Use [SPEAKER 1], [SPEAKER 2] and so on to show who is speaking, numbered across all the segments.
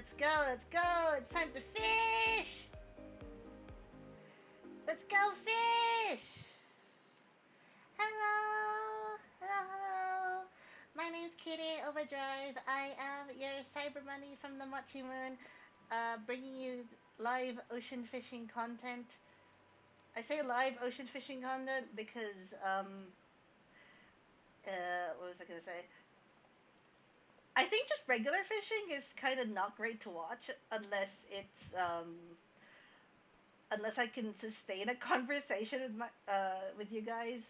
[SPEAKER 1] Let's go, let's go. It's time to fish. Let's go fish. Hello. Hello, hello. My name's Kitty Overdrive. I am your cyber money from the Mochi Moon, bringing you live ocean fishing content. I say live ocean fishing content because, what was I gonna say? I think just regular fishing is kind of not great to watch unless I can sustain a conversation with you guys.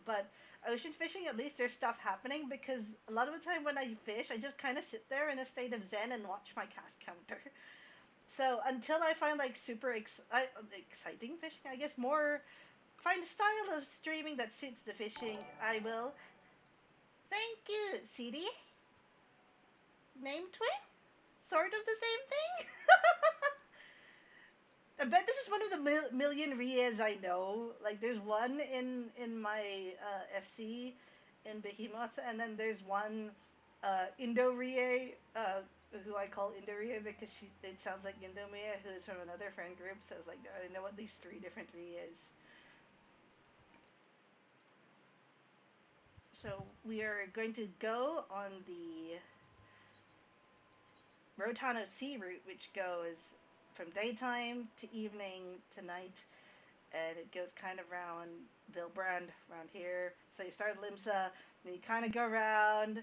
[SPEAKER 1] But ocean fishing, at least there's stuff happening because a lot of the time when I fish, I just kind of sit there in a state of zen and watch my cast counter. So until I find like exciting fishing, I guess more find a style of streaming that suits the fishing, I will. Thank you, CD. Name twin? Sort of the same thing? I bet this is one of the million Rias I know. Like, there's one in my FC in Behemoth, and then there's one Indo Rie, who I call Indo Rie because it sounds like Indomia, who is from another friend group. So it's like I know at least 3 different Rias. So we are going to go on the Rotano Sea route, which goes from daytime to evening to night, and it goes kind of around Vilbrand, around here. So you start at Limsa, then you kind of go round,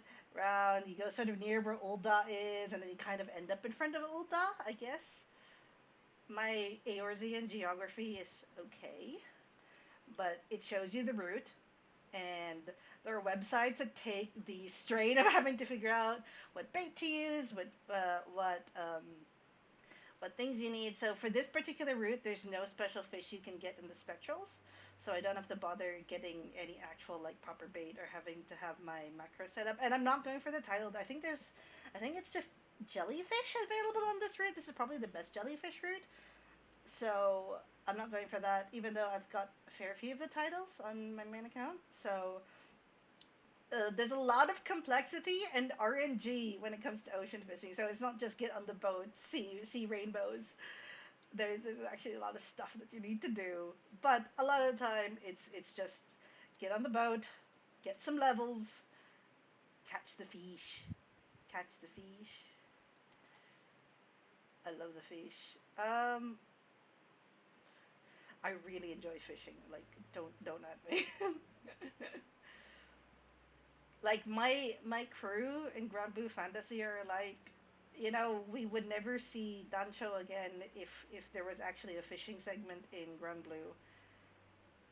[SPEAKER 1] you go sort of near where Ul'dah is, and then you kind of end up in front of Ul'dah, I guess. My Eorzean geography is okay, but it shows you the route, and there are websites that take the strain of having to figure out what bait to use, what things you need. So for this particular route, there's no special fish you can get in the spectrals, so I don't have to bother getting any actual like proper bait or having to have my macro set up. And I'm not going for the titled. I think it's just jellyfish available on this route. This is probably the best jellyfish route, so I'm not going for that, even though I've got a fair few of the titles on my main account. So there's a lot of complexity and RNG when it comes to ocean fishing. So it's not just get on the boat, see rainbows. There's actually a lot of stuff that you need to do. But a lot of the time, it's just get on the boat, get some levels, catch the fish. I love the fish. I really enjoy fishing. Like, don't at me. Like my crew in Grand Blue Fantasy are like, we would never see Dancho again if there was actually a fishing segment in Grand Blue.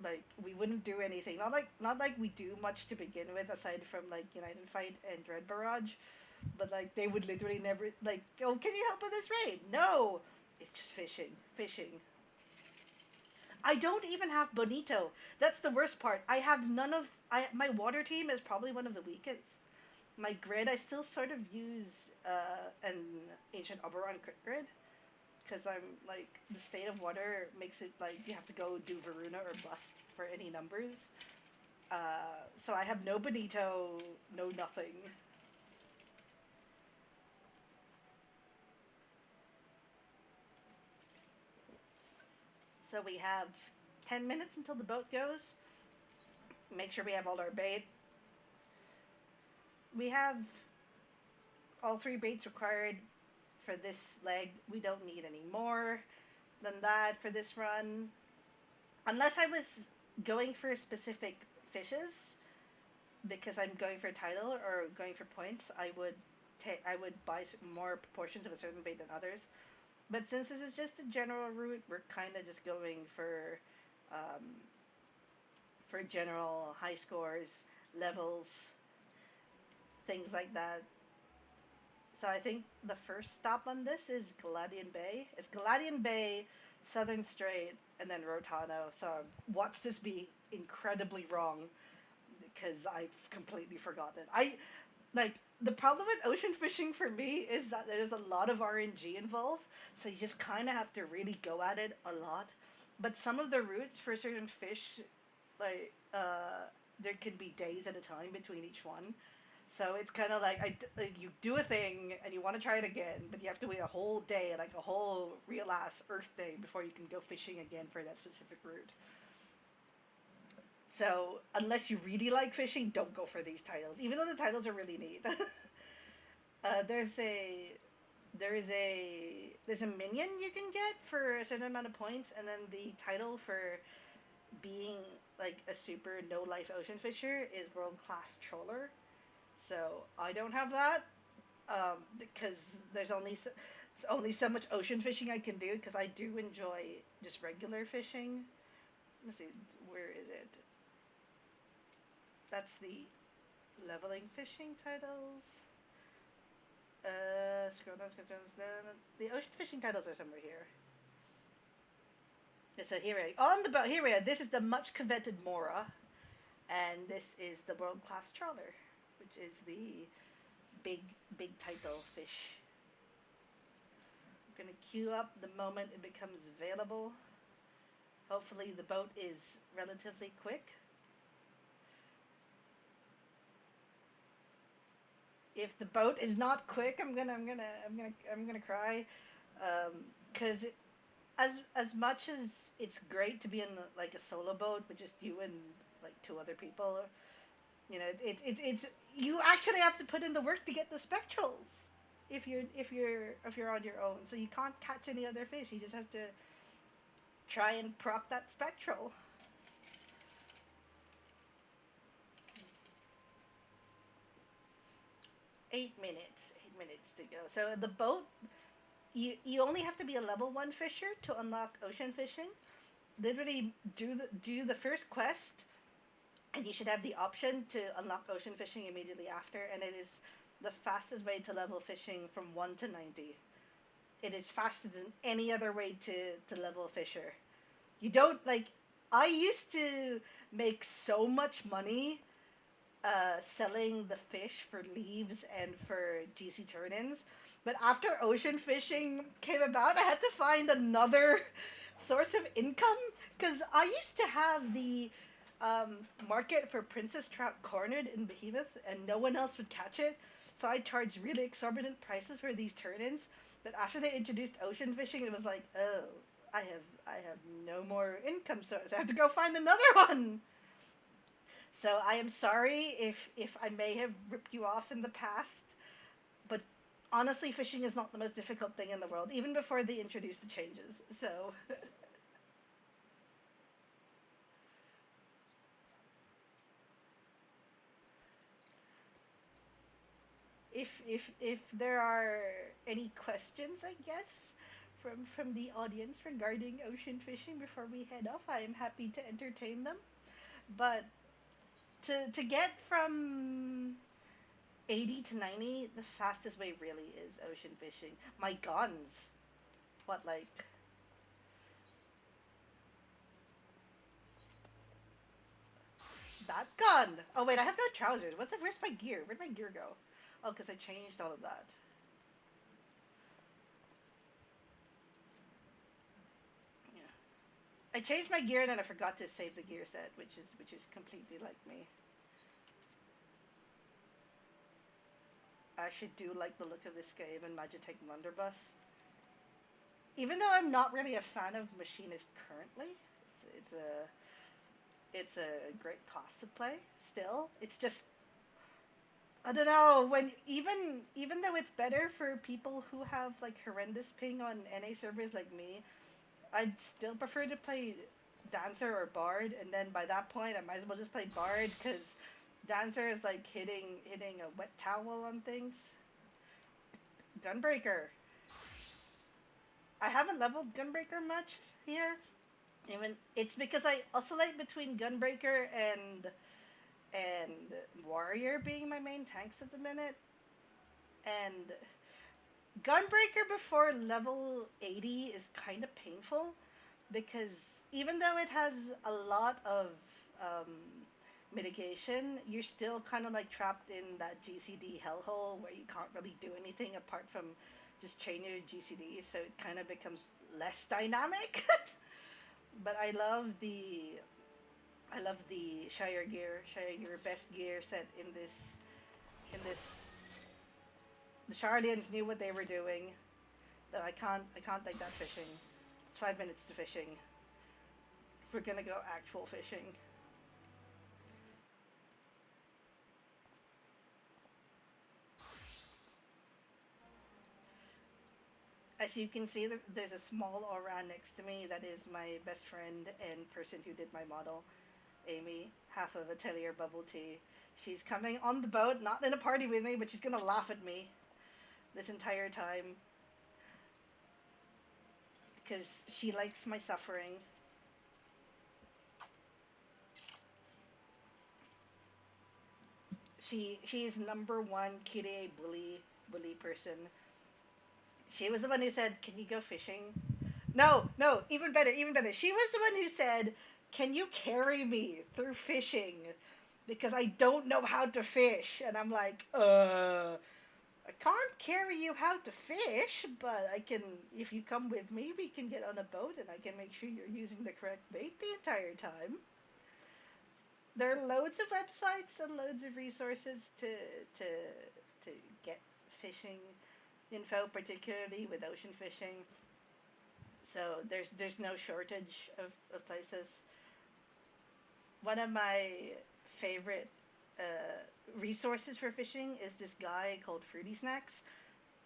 [SPEAKER 1] Like, we wouldn't do anything. Not like we do much to begin with, aside from like United Fight and Dread Barrage, but like they would literally never like, oh, can you help with this raid? No, it's just fishing. I don't even have Bonito. That's the worst part. I have none of... my water team is probably one of the weakest. My grid, I still sort of use an Ancient Oberon crit grid. Because I'm, like, the state of water makes it, like, you have to go do Varuna or bust for any numbers. So I have no Bonito, no nothing. So we have 10 minutes until the boat goes. Make sure we have all our bait. We have all 3 baits required for this leg. We don't need any more than that for this run. Unless I was going for specific fishes, because I'm going for a title or going for points, I would buy more proportions of a certain bait than others. But since this is just a general route, we're kind of just going for general high scores, levels, things like that. So I think the first stop on this is Galadian Bay. It's Galadian Bay, Southern Strait, and then Rotano. So watch this be incredibly wrong, because I've completely forgotten. The problem with ocean fishing for me is that there's a lot of RNG involved, so you just kind of have to really go at it a lot. But some of the routes for certain fish, like, there can be days at a time between each one. So it's kind of like like you do a thing and you want to try it again, but you have to wait a whole day, like a whole real ass Earth day, before you can go fishing again for that specific route. So unless you really like fishing, don't go for these titles, even though the titles are really neat. There's a there's a minion you can get for a certain amount of points, and then the title for being like a super no life ocean fisher is world class troller. So I don't have that because it's only so much ocean fishing I can do because I do enjoy just regular fishing. Let's see, where is it? That's the leveling fishing titles. Scroll down. The ocean fishing titles are somewhere here. So here we are. On the boat, here we are. This is the much coveted Mora, and this is the world class trawler, which is the big, big title fish. I'm gonna queue up the moment it becomes available. Hopefully, the boat is relatively quick. If the boat is not quick, I'm gonna cry, because as much as it's great to be in like a solo boat with just you and like two other people, it's you actually have to put in the work to get the spectrals if you're on your own. So you can't catch any other fish. You just have to try and prop that spectral. 8 minutes. 8 minutes to go. So the boat, you only have to be a level 1 fisher to unlock ocean fishing. Literally do the first quest, and you should have the option to unlock ocean fishing immediately after. And it is the fastest way to level fishing from 1 to 90. It is faster than any other way to level fisher. You don't like. I used to make so much money selling the fish for leaves and for GC turn-ins. But after ocean fishing came about, I had to find another source of income because I used to have the market for princess trout cornered in Behemoth, and no one else would catch it. So I charged really exorbitant prices for these turn-ins. But after they introduced ocean fishing, it was like, oh, I have no more income source. I have to go find another one. So I am sorry if I may have ripped you off in the past, but honestly, fishing is not the most difficult thing in the world, even before they introduced the changes. So if there are any questions, I guess, from the audience regarding ocean fishing before we head off, I am happy to entertain them. But to get from 80 to 90, the fastest way really is ocean fishing. My guns. What, like. That gun! Oh, wait, I have no trousers. Where's my gear? Where'd my gear go? Oh, because I changed all of that. Yeah. I changed my gear and then I forgot to save the gear set, which is completely like me. I should do like the look of this game in Magitech Blunderbuss. Even though I'm not really a fan of Machinist currently, it's a great class to play. Still, it's just I don't know when even though it's better for people who have like horrendous ping on NA servers like me, I'd still prefer to play Dancer or Bard, and then by that point I might as well just play Bard because Dancer is like hitting a wet towel on things. Gunbreaker. I haven't leveled Gunbreaker much here. Even it's because I oscillate between Gunbreaker and Warrior being my main tanks at the minute. And Gunbreaker before level 80 is kind of painful because even though it has a lot of um, mitigation, you're still kind of like trapped in that GCD hellhole where you can't really do anything apart from just chain your GCD, so it kind of becomes less dynamic. But I love the Shire gear best gear set in this in this. The Charlians knew what they were doing. Though I can't take that fishing. It's 5 minutes to fishing. We're gonna go actual fishing. As you can see, there's a small aura next to me that is my best friend and person who did my model, Amy, half of Atelier Bubble Tea. She's coming on the boat, not in a party with me, but she's gonna laugh at me this entire time because she likes my suffering. She is number one Kirei bully person. She was the one who said, "Can you go fishing?" No, no, even better, even better. She was the one who said, "Can you carry me through fishing? Because I don't know how to fish." And I'm like, I can't carry you how to fish, but I can, if you come with me, we can get on a boat and I can make sure you're using the correct bait the entire time." There are loads of websites and loads of resources to, to get fishing info, particularly with ocean fishing. So there's no shortage of places. One of my favorite resources for fishing is this guy called Fruity Snacks,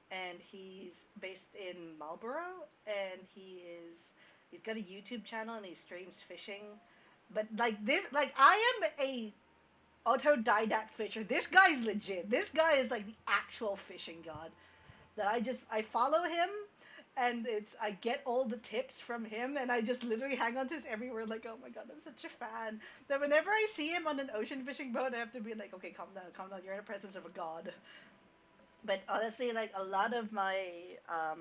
[SPEAKER 1] and he's based in Marlborough, and he's got a YouTube channel and he streams fishing. But like this, like I am a autodidact fisher. This guy's legit. This guy is like the actual fishing god. That I follow him, and I get all the tips from him, and I just literally hang on to his every word like, oh my god, I'm such a fan. That whenever I see him on an ocean fishing boat, I have to be like, okay, calm down, you're in the presence of a god. But honestly, like a lot of how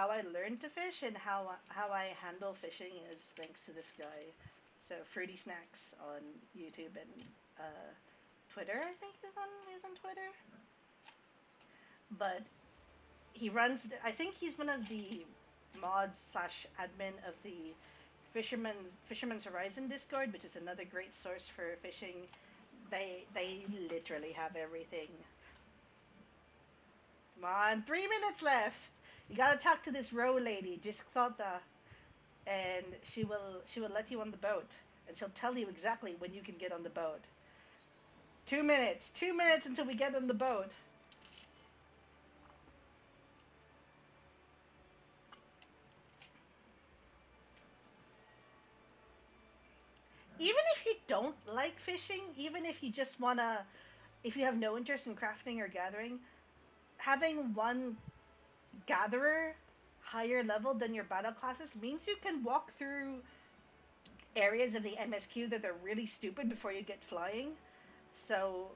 [SPEAKER 1] I learned to fish and how I handle fishing is thanks to this guy. So Fruity Snacks on YouTube and Twitter, I think he's on Twitter. But he runs. I think he's one of the mods slash admin of the Fisherman's Horizon Discord, which is another great source for fishing. They literally have everything. Come on, 3 minutes left. You gotta talk to this row lady, Jiskthota, and she will let you on the boat, and she'll tell you exactly when you can get on the boat. 2 minutes. 2 minutes until we get on the boat. Even if you don't like fishing, even if you just wanna, if you have no interest in crafting or gathering, having one gatherer higher level than your battle classes means you can walk through areas of the MSQ that are really stupid before you get flying. So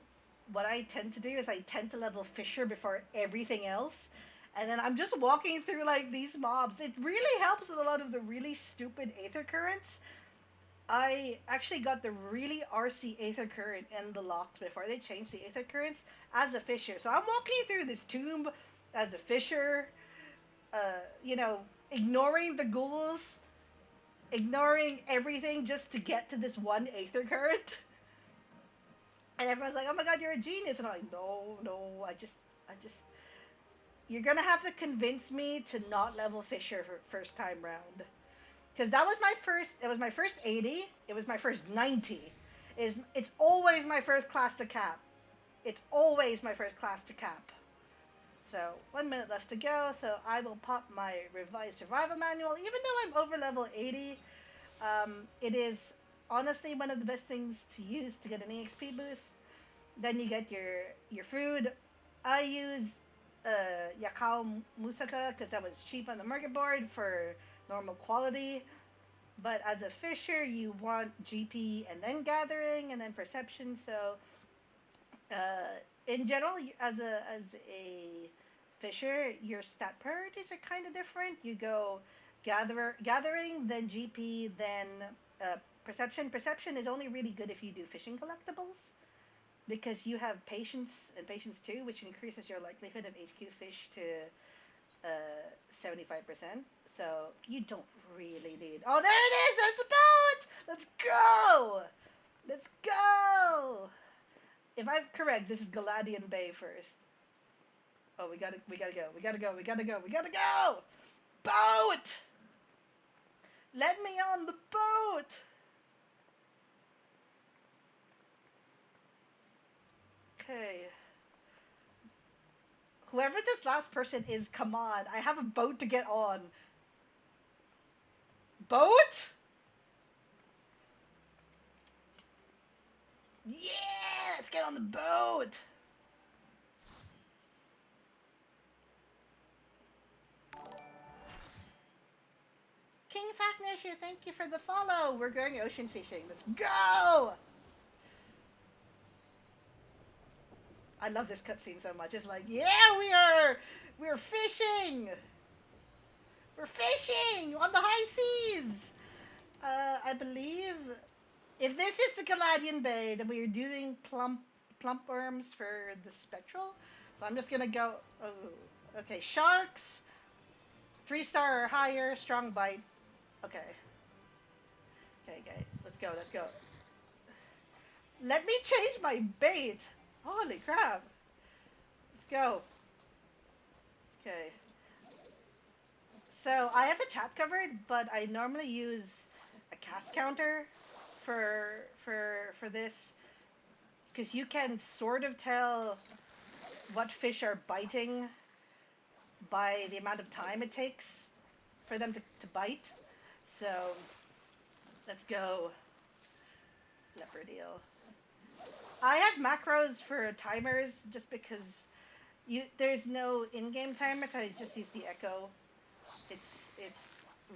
[SPEAKER 1] what I tend to do is I tend to level Fisher before everything else. And then I'm just walking through like these mobs. It really helps with a lot of the really stupid Aether Currents. I actually got the really RC Aether Current in the locks before they changed the Aether Currents as a Fisher. So I'm walking through this tomb as a Fisher, ignoring the ghouls, ignoring everything just to get to this one Aether Current. And everyone's like, oh my god, you're a genius. And I'm like, no, I just, you're gonna have to convince me to not level Fisher for first time round. Because that was it was my first 80, it was my first 90. It's always my first class to cap. It's always my first class to cap. So 1 minute left to go, so I will pop my revised survival manual. Even though I'm over level 80, it is honestly one of the best things to use to get an EXP boost. Then you get your food. I use Yakao Musaka because that was cheap on the market board for normal quality. But as a fisher, you want GP and then gathering and then perception. So in general, as a fisher, your stat priorities are kind of different. You go gathering, then GP, then perception. Perception is only really good if you do fishing collectibles, because you have patience and patience 2, which increases your likelihood of HQ fish to 75%. So you don't really need. Oh, there it is! There's the boat! Let's go! Let's go! If I'm correct, this is Galadian Bay first. Oh, we gotta go. We gotta go. We gotta go. We gotta go. Boat. Let me on the boat. Okay. Whoever this last person is, come on. I have a boat to get on. Boat? Yeah, let's get on the boat. King Fafnir, thank you for the follow. We're going ocean fishing. Let's go. I love this cutscene so much. It's like, yeah, we're fishing. We're fishing on the high seas. I believe if this is the Galadian Bay, then we are doing plump worms for the spectral. So I'm just gonna go. Oh, okay, sharks, 3-star or higher, strong bite. Okay. Okay, let's go. Let's go. Let me change my bait. Holy crap! Let's go. Okay. So I have the chat covered, but I normally use a cast counter for this, because you can sort of tell what fish are biting by the amount of time it takes for them to bite. So let's go. Leopard eel. I have macros for timers just because there's no in-game timer, so I just use the echo. It's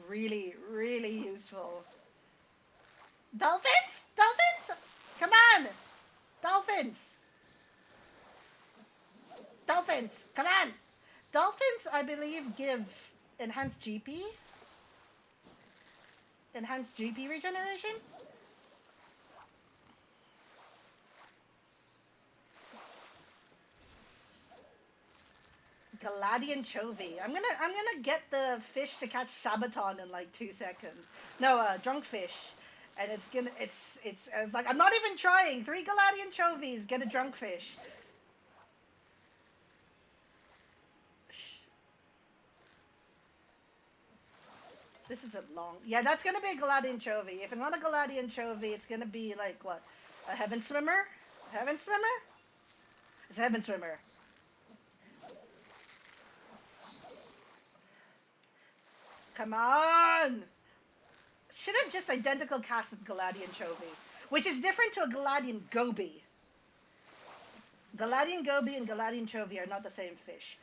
[SPEAKER 1] really, really useful. Dolphins? Dolphins? Come on! Dolphins! Dolphins! Come on! Dolphins, I believe, give enhanced GP. Enhanced GP regeneration? Galadian Chovy. I'm gonna get the fish to catch Sabaton in like 2 seconds. No, drunk fish. And it's like, I'm not even trying. 3 Galadian Chovies, get a drunk fish. This is a long... Yeah, that's gonna be a Galadian Chovy. If it's not a Galadian Chovy, it's gonna be like, what? A Heaven Swimmer? A Heaven Swimmer? It's a Heaven Swimmer. Come on! Should have just identical casted Galadian Chovy, which is different to a Galadian Goby. Galadian Goby and Galadian Chovy are not the same fish.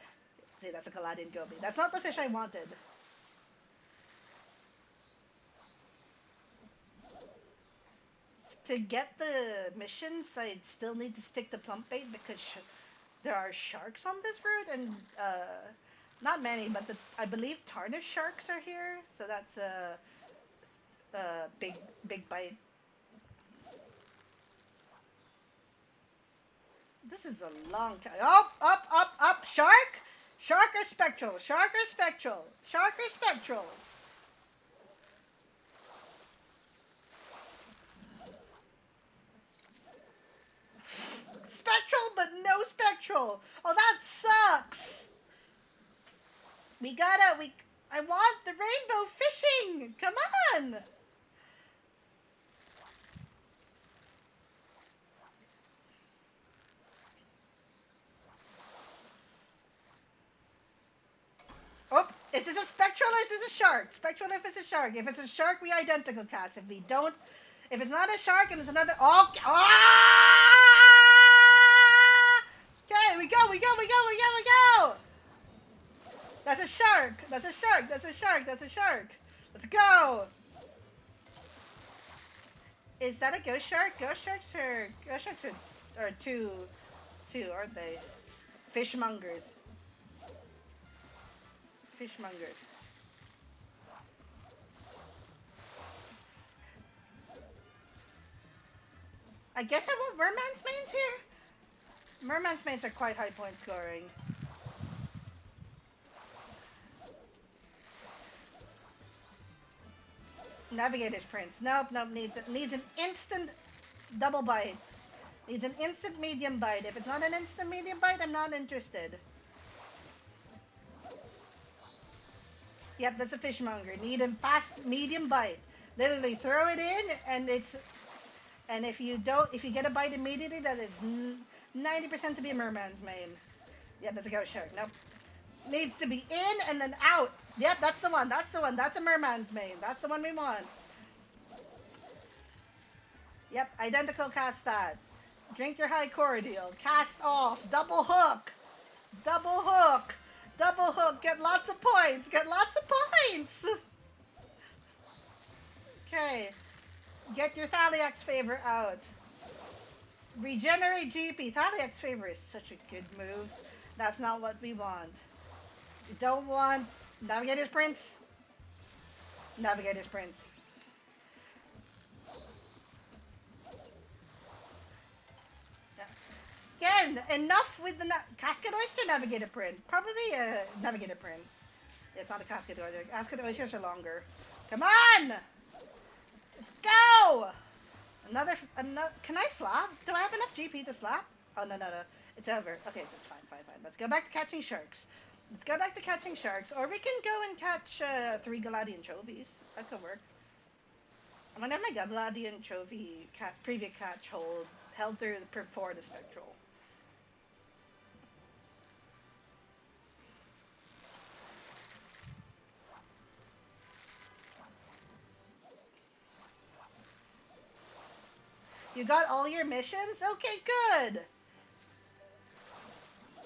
[SPEAKER 1] See, that's a Galadian Goby. That's not the fish I wanted. To get the missions, I still need to stick to plump bait because there are sharks on this route, and not many, but I believe tarnished sharks are here, so that's a big bite. This is a long time. Up! Shark! Shark or spectral? Shark or spectral? Shark or spectral? Spectral, but no spectral. Oh, that sucks. I want the rainbow fishing. Come on. Oh, is this a spectral or is this a shark? Spectral if it's a shark. If it's a shark, we identical cats. If it's not a shark and it's another... Oh! Okay, we go! That's a shark! That's a shark! Let's go! Is that a ghost shark? Ghost sharks are two, aren't they? Fishmongers. I guess I want Merman's mains here. Merman's mains are quite high point scoring. Navigator's Prince. Nope, needs an instant double bite. Needs an instant medium bite. If it's not an instant medium bite, I'm not interested. Yep, that's a fishmonger. Need a fast medium bite. Literally throw it in, and if you don't, if you get a bite immediately, that is 90% to be a merman's main. Yep, that's a ghost shark. Nope. Needs to be in and then out. Yep, that's the one. That's the one. That's a merman's main. That's the one we want. Yep, identical cast that. Drink your high cordial. Cast off. Double hook. Double hook. Double hook. Get lots of points. Get lots of points. Okay. Get your Thaliax favor out. Regenerate GP. Thaliax favor is such a good move. That's not what we want. We don't want Navigator's Prince. Navigator's Prince. Again, enough with the Cascade Oyster Navigator Print. Probably a Navigator Print. It's not a Cascade Oyster. Cascade Oysters are longer. Come on! Let's go! Another. Can I slap? Do I have enough GP to slap? Oh, no. It's over. Okay, so it's fine. Let's go back to catching sharks. Or we can go and catch 3 Galadi anchovies. That could work. I'm gonna have my Galadi anchovy preview catch held through before the spectral. You got all your missions? Okay, good.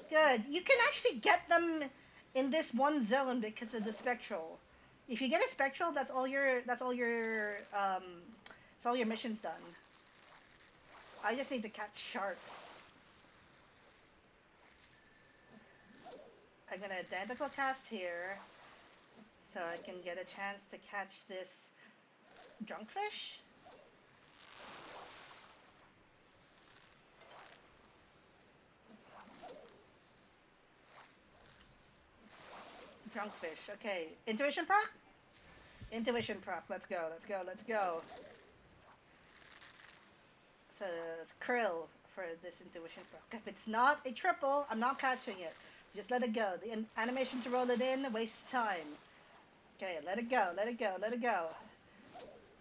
[SPEAKER 1] Good. You can actually get them in this one zone because of the spectral. If you get a spectral, that's all your missions done. I just need to catch sharks. I'm gonna identical cast here so I can get a chance to catch this drunkfish. Drunkfish. Okay. Intuition proc? Intuition proc. Let's go. So it's krill for this intuition proc. If it's not a triple, I'm not catching it. Just let it go. The animation to roll it in wastes time. Okay, let it go.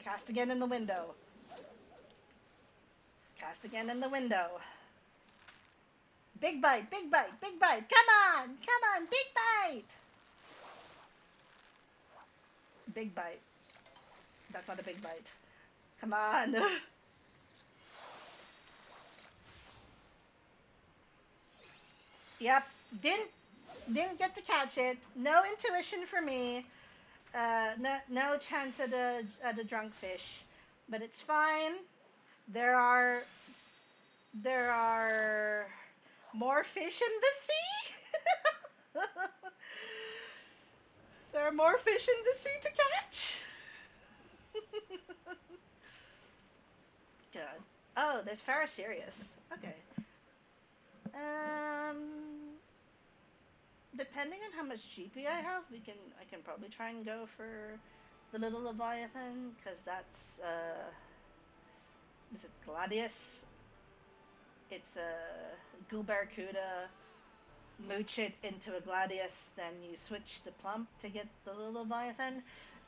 [SPEAKER 1] Cast again in the window. Big bite. Come on, big bite. Big bite. That's not a big bite. Come on. Yep. Didn't get to catch it. No intuition for me. No chance at a drunk fish. But it's fine. There are more fish in the sea. There are more fish in the sea to catch. Good. Oh, there's Pharaserius. Okay. Depending on how much GP I have, I can probably try and go for the little Leviathan, because that's is it Gladius? It's a Ghoul Barracuda. Mooch it into a Gladius, then you switch to Plump to get the little Leviathan.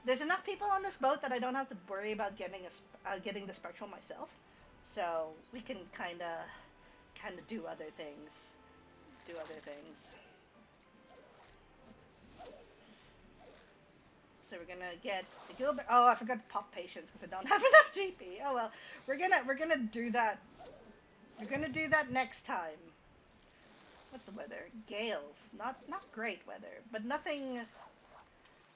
[SPEAKER 1] There's enough people on this boat that I don't have to worry about getting the Spectral myself, so we can kind of do other things. So we're gonna get the Gilbert. Oh, I forgot to pop patience because I don't have enough GP. Oh well, we're gonna do that. We're gonna do that next time. What's the weather? Gales. Not great weather, but nothing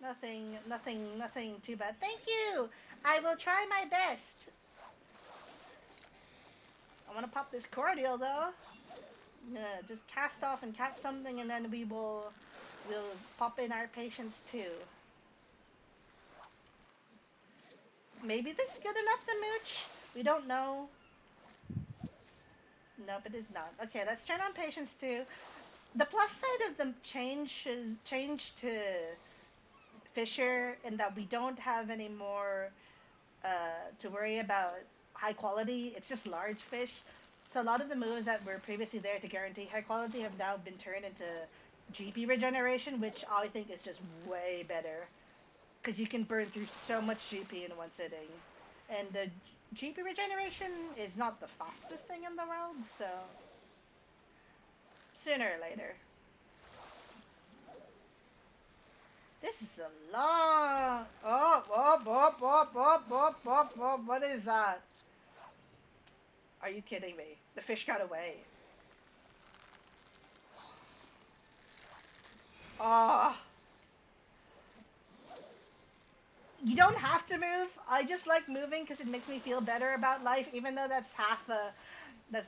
[SPEAKER 1] too bad. Thank you. I will try my best. I want to pop this cordial though. Just cast off and catch something, and then we'll pop in our patience too. Maybe this is good enough to mooch. We don't know. Nope, it is not. Okay, let's turn on patience too. The plus side of the change to Fisher in that we don't have any more to worry about high quality. It's just large fish. So a lot of the moves that were previously there to guarantee high quality have now been turned into GP regeneration, which I think is just way better because you can burn through so much GP in one sitting, and the GP regeneration is not the fastest thing in the world, so sooner or later. This is a long. Oh, oh, oh, oh, oh, oh, oh, oh, what is that? Are you kidding me? The fish got away. Oh. You don't have to move. I just like moving because it makes me feel better about life, even though that's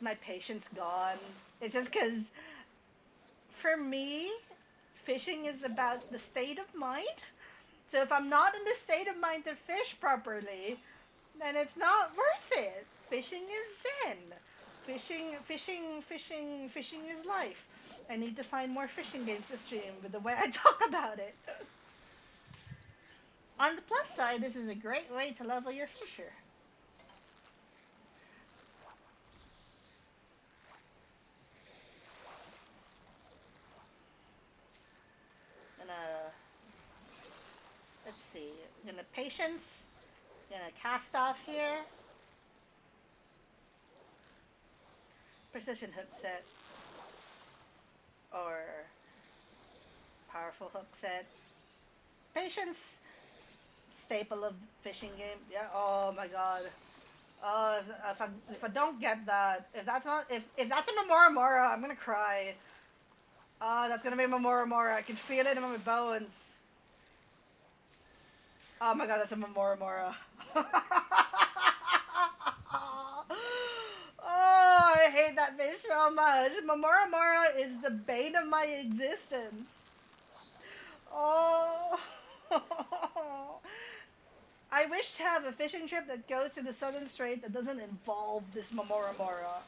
[SPEAKER 1] my patience gone. It's just because, for me, fishing is about the state of mind. So if I'm not in the state of mind to fish properly, then it's not worth it. Fishing is zen. Fishing is life. I need to find more fishing games to stream with the way I talk about it. On the plus side, this is a great way to level your fisher. Gonna, let's see, gonna patience, gonna cast off here. Precision hook set. Or powerful hook set. Patience, staple of fishing game. Yeah, oh my god. If I don't get that, if that's a Momoramora, I'm gonna cry. Oh, that's gonna be Momoramora. I can feel it in my bones. Oh my god, that's a Momoramora. Oh, I hate that fish so much. Momoramora is the bane of my existence. Oh. I wish to have a fishing trip that goes to the Southern Strait that doesn't involve this Momoramora.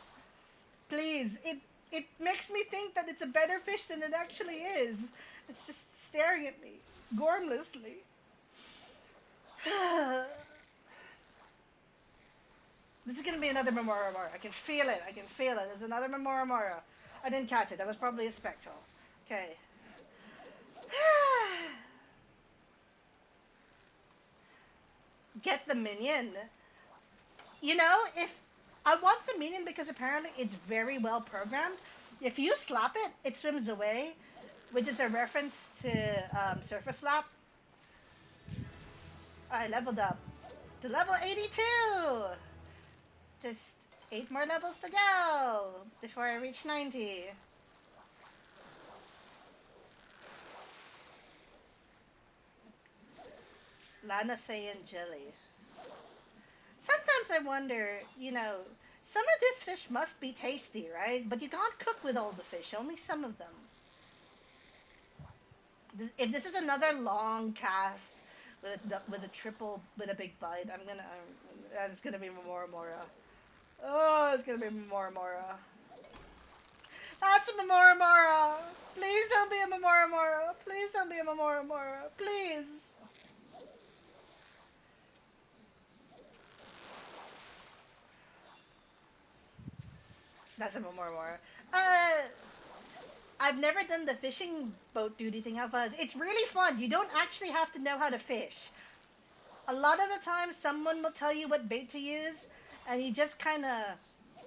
[SPEAKER 1] Please, it makes me think that it's a better fish than it actually is. It's just staring at me, gormlessly. This is gonna be another Momoramora. I can feel it. I can feel it. There's another Momoramora. I didn't catch it. That was probably a spectral. Okay. Get the minion. You know, if I want the minion because apparently it's very well programmed. If you slap it, it swims away, which is a reference to Surface Slap. I leveled up to level 82. Just 8 more levels to go before I reach 90. Lana Saiyan jelly. Sometimes I wonder, some of this fish must be tasty, right? But you can't cook with all the fish, only some of them. If this is another long cast with a triple, with a big bite, it's gonna be Momoramora. Oh, it's gonna be Momoramora. That's a Momoramora! Please don't be a Momoramora! Please don't be a Momoramora! Please! That's a Momoramora. I've never done the fishing boat duty thing. It's really fun. You don't actually have to know how to fish. A lot of the time, someone will tell you what bait to use, and you just kind of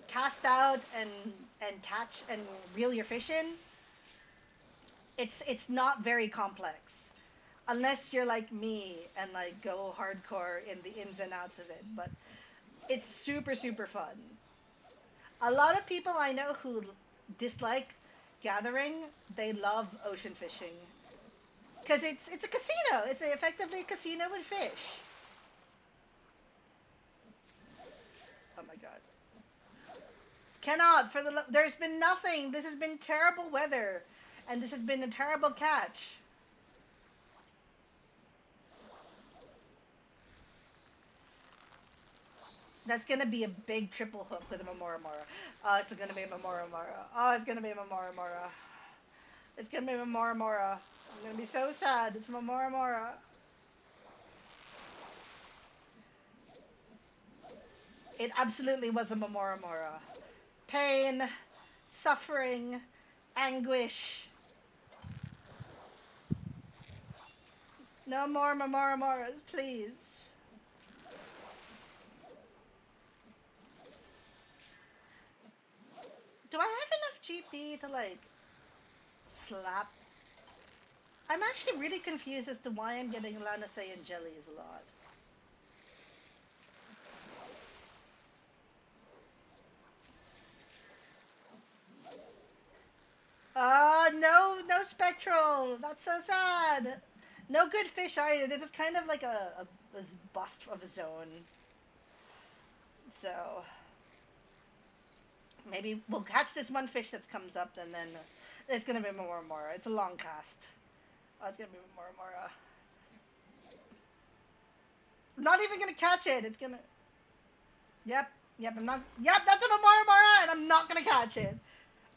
[SPEAKER 1] cast out and catch and reel your fish in. It's not very complex, unless you're like me and like go hardcore in the ins and outs of it. But it's super super fun. A lot of people I know who dislike gathering, they love ocean fishing because it's a casino. It's effectively a casino with fish. Oh my god. Cannot there's been nothing. This has been terrible weather and this has been a terrible catch. That's gonna be a big triple hook with a Momoramora. Oh, it's gonna be a Momoramora. Oh, it's gonna be a Momoramora. It's gonna be a Momoramora. I'm gonna be so sad. It's Momoramora. It absolutely was a Momoramora. pain, suffering, anguish. No more Mamaramoras, please. Do I have enough GP to, like, slap? I'm actually really confused as to why I'm getting Lanasei and Jellies a lot. No, no Spectral! That's so sad! No good fish either. It was kind of like a bust of a zone. So, maybe we'll catch this one fish that comes up and then it's gonna be Moramora. It's a long cast. Oh, it's gonna be Moramora. I'm not even gonna catch it. It's gonna... Yep, I'm not... Yep, that's a Moramora and I'm not gonna catch it.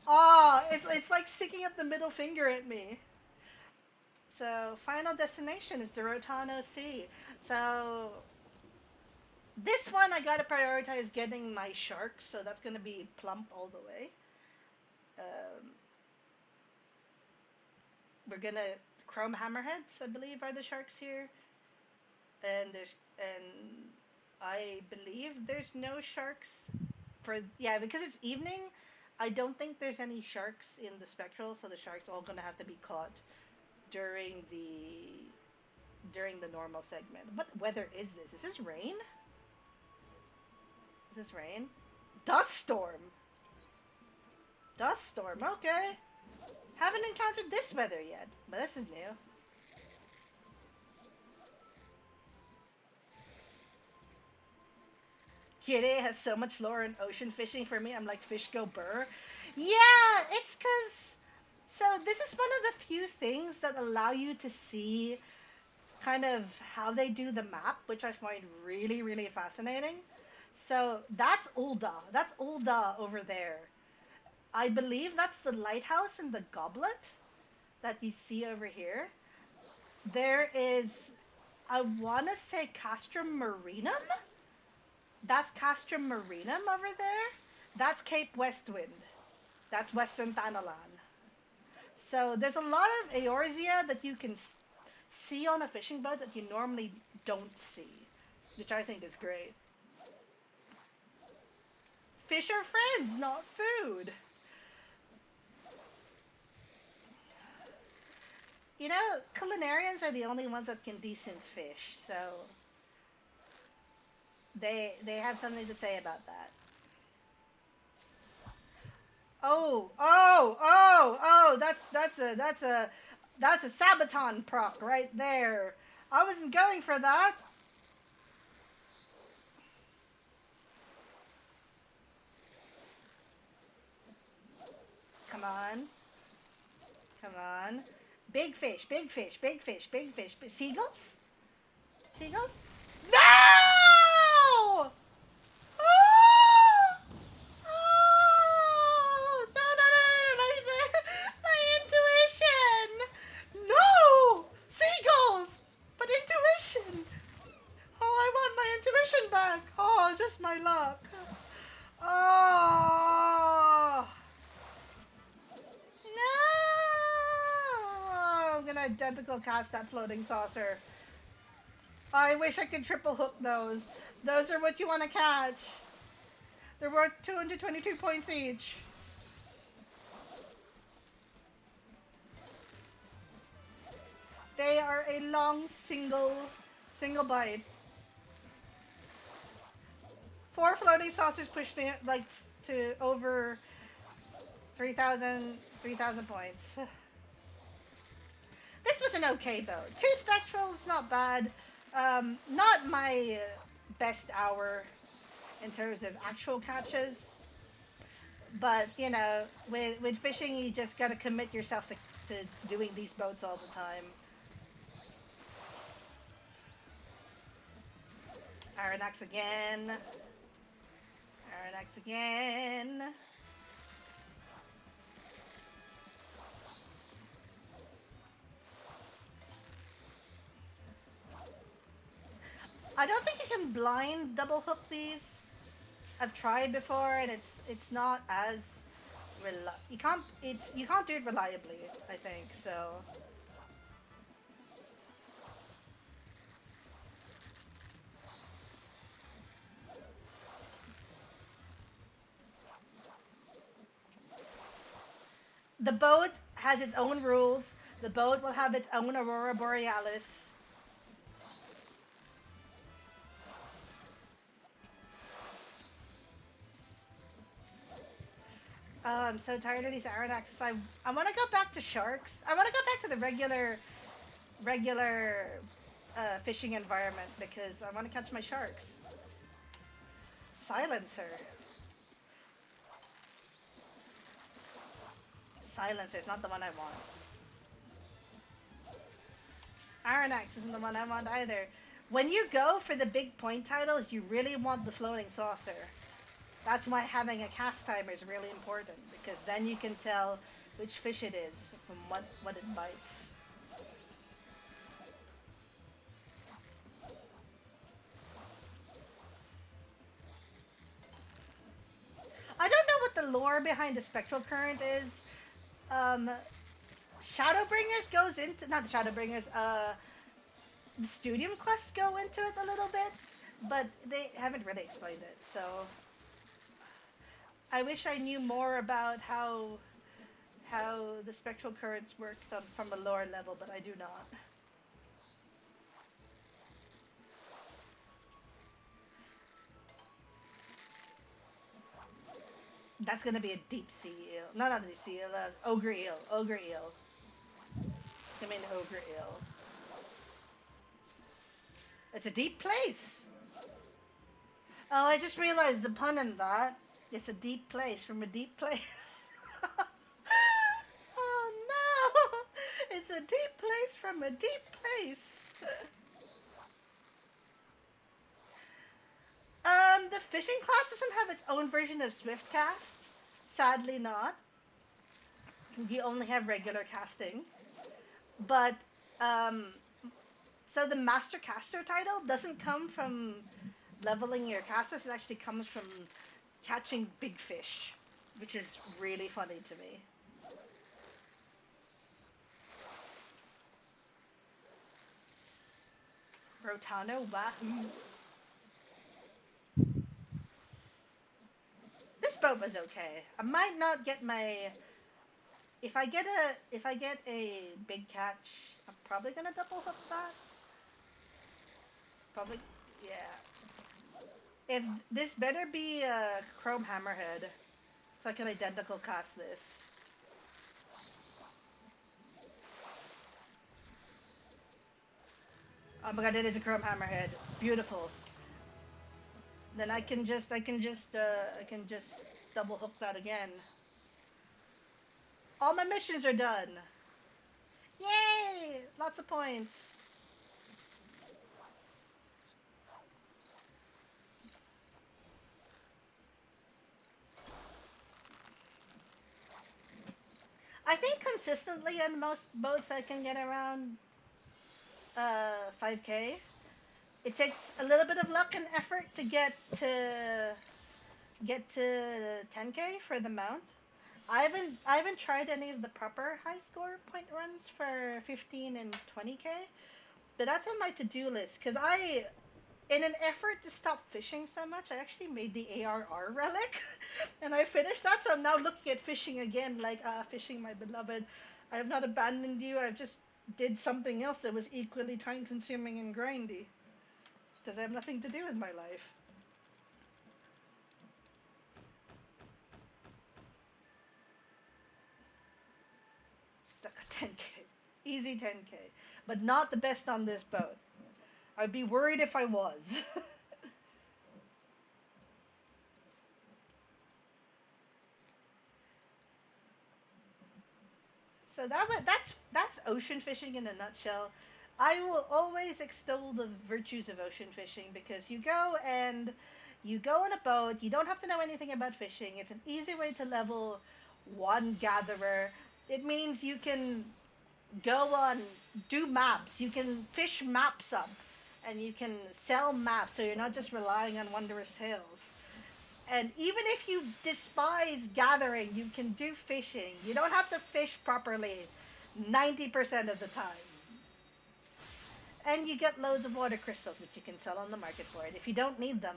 [SPEAKER 1] Oh, it's like sticking up the middle finger at me. So, final destination is the Rotano Sea. So, this one I gotta prioritize getting my sharks, so that's gonna be plump all the way. We're gonna... Chrome Hammerheads, I believe, are the sharks here. And I believe there's no sharks for... Yeah, because it's evening, I don't think there's any sharks in the Spectral, so the sharks are all gonna have to be caught during the normal segment. What weather is this? Is this rain? Is this rain? Dust storm! Dust storm, okay. Haven't encountered this weather yet, but this is new. Kire has so much lore in ocean fishing for me. I'm like, fish go burr. Yeah, it's because... So this is one of the few things that allow you to see kind of how they do the map, which I find really, really fascinating. So that's Ulda. That's Ulda over there. I believe that's the lighthouse and the goblet that you see over here. There is, I want to say Castrum Marinum? That's Castrum Marinum over there. That's Cape Westwind. That's Western Thanalan. So there's a lot of Eorzea that you can see on a fishing boat that you normally don't see, which I think is great. Fish are friends, not food. You know, culinarians are the only ones that can decent fish, so they have something to say about that. Oh, that's a Sabaton proc right there. I wasn't going for that. Come on. Come on. Big fish, big fish, big fish, big fish. Seagulls? Seagulls? No! Oh! Oh! My intuition! No! Seagulls! But intuition! Oh, I want my intuition back. Oh, just my luck. Oh! No! I'm gonna identical cast that floating saucer. I wish I could triple hook those. Those are what you want to catch. They're worth 222 points each. They are a long single bite. 4 floating saucers pushed me like to over 3,000 points. This was an okay boat. 2 spectrals, not bad. Not my best hour in terms of actual catches. But, you know, with fishing, you just gotta commit yourself to doing these boats all the time. Aranax again. Aranax again. I don't think you can blind double hook these. I've tried before, and it's not as you can't do it reliably. I think so. The boat has its own rules. The boat will have its own aurora borealis. Oh, I'm so tired of these Aranaxes. I want to go back to sharks. I want to go back to the regular fishing environment because I want to catch my sharks. Silencer. Silencer is not the one I want. Aranax isn't the one I want either. When you go for the big point titles, you really want the floating saucer. That's why having a cast timer is really important because then you can tell which fish it is from what it bites. I don't know what the lore behind the spectral current is. Um, Shadowbringers goes into not the Shadowbringers. The Studium quests go into it a little bit, but they haven't really explained it. So I wish I knew more about how the spectral currents work from a lore level, but I do not. That's gonna be a deep sea eel. No, not a deep sea eel. Ogre eel. Ogre eel. I mean ogre eel. It's a deep place. Oh, I just realized the pun in that. It's a deep place from a deep place. Oh no! It's a deep place from a deep place. The fishing class doesn't have its own version of Swift Cast. Sadly, not. You only have regular casting. But um, so the Master Caster title doesn't come from leveling your casters. It actually comes from catching big fish, which is really funny to me. Rotano Wahoo. This boat was okay. I might not get my. If I get a big catch, I'm probably gonna double hook that. Probably, yeah. If this better be a chrome hammerhead, so I can identical cast this. Oh my god, it is a chrome hammerhead. Beautiful. Then I can just double hook that again. All my missions are done. Yay! Lots of points. I think consistently on most boats I can get around 5k. It takes a little bit of luck and effort to get to 10k for the mount. I haven't tried any of the proper high score point runs for 15 and 20k, but that's on my to-do list because in an effort to stop fishing so much, I actually made the ARR relic, and I finished that. So I'm now looking at fishing again, like fishing my beloved. I have not abandoned you. I've just did something else that was equally time-consuming and grindy because I have nothing to do with my life. Stuck at 10k, easy 10k, but not the best on this boat. I'd be worried if I was. So that's ocean fishing in a nutshell. I will always extol the virtues of ocean fishing because you go on a boat. You don't have to know anything about fishing. It's an easy way to level one gatherer. It means you can go on do maps. You can fish maps up, and you can sell maps. So you're not just relying on Wondrous Tales. And even if you despise gathering, you can do fishing. You don't have to fish properly 90% of the time. And you get loads of water crystals, which you can sell on the market board if you don't need them.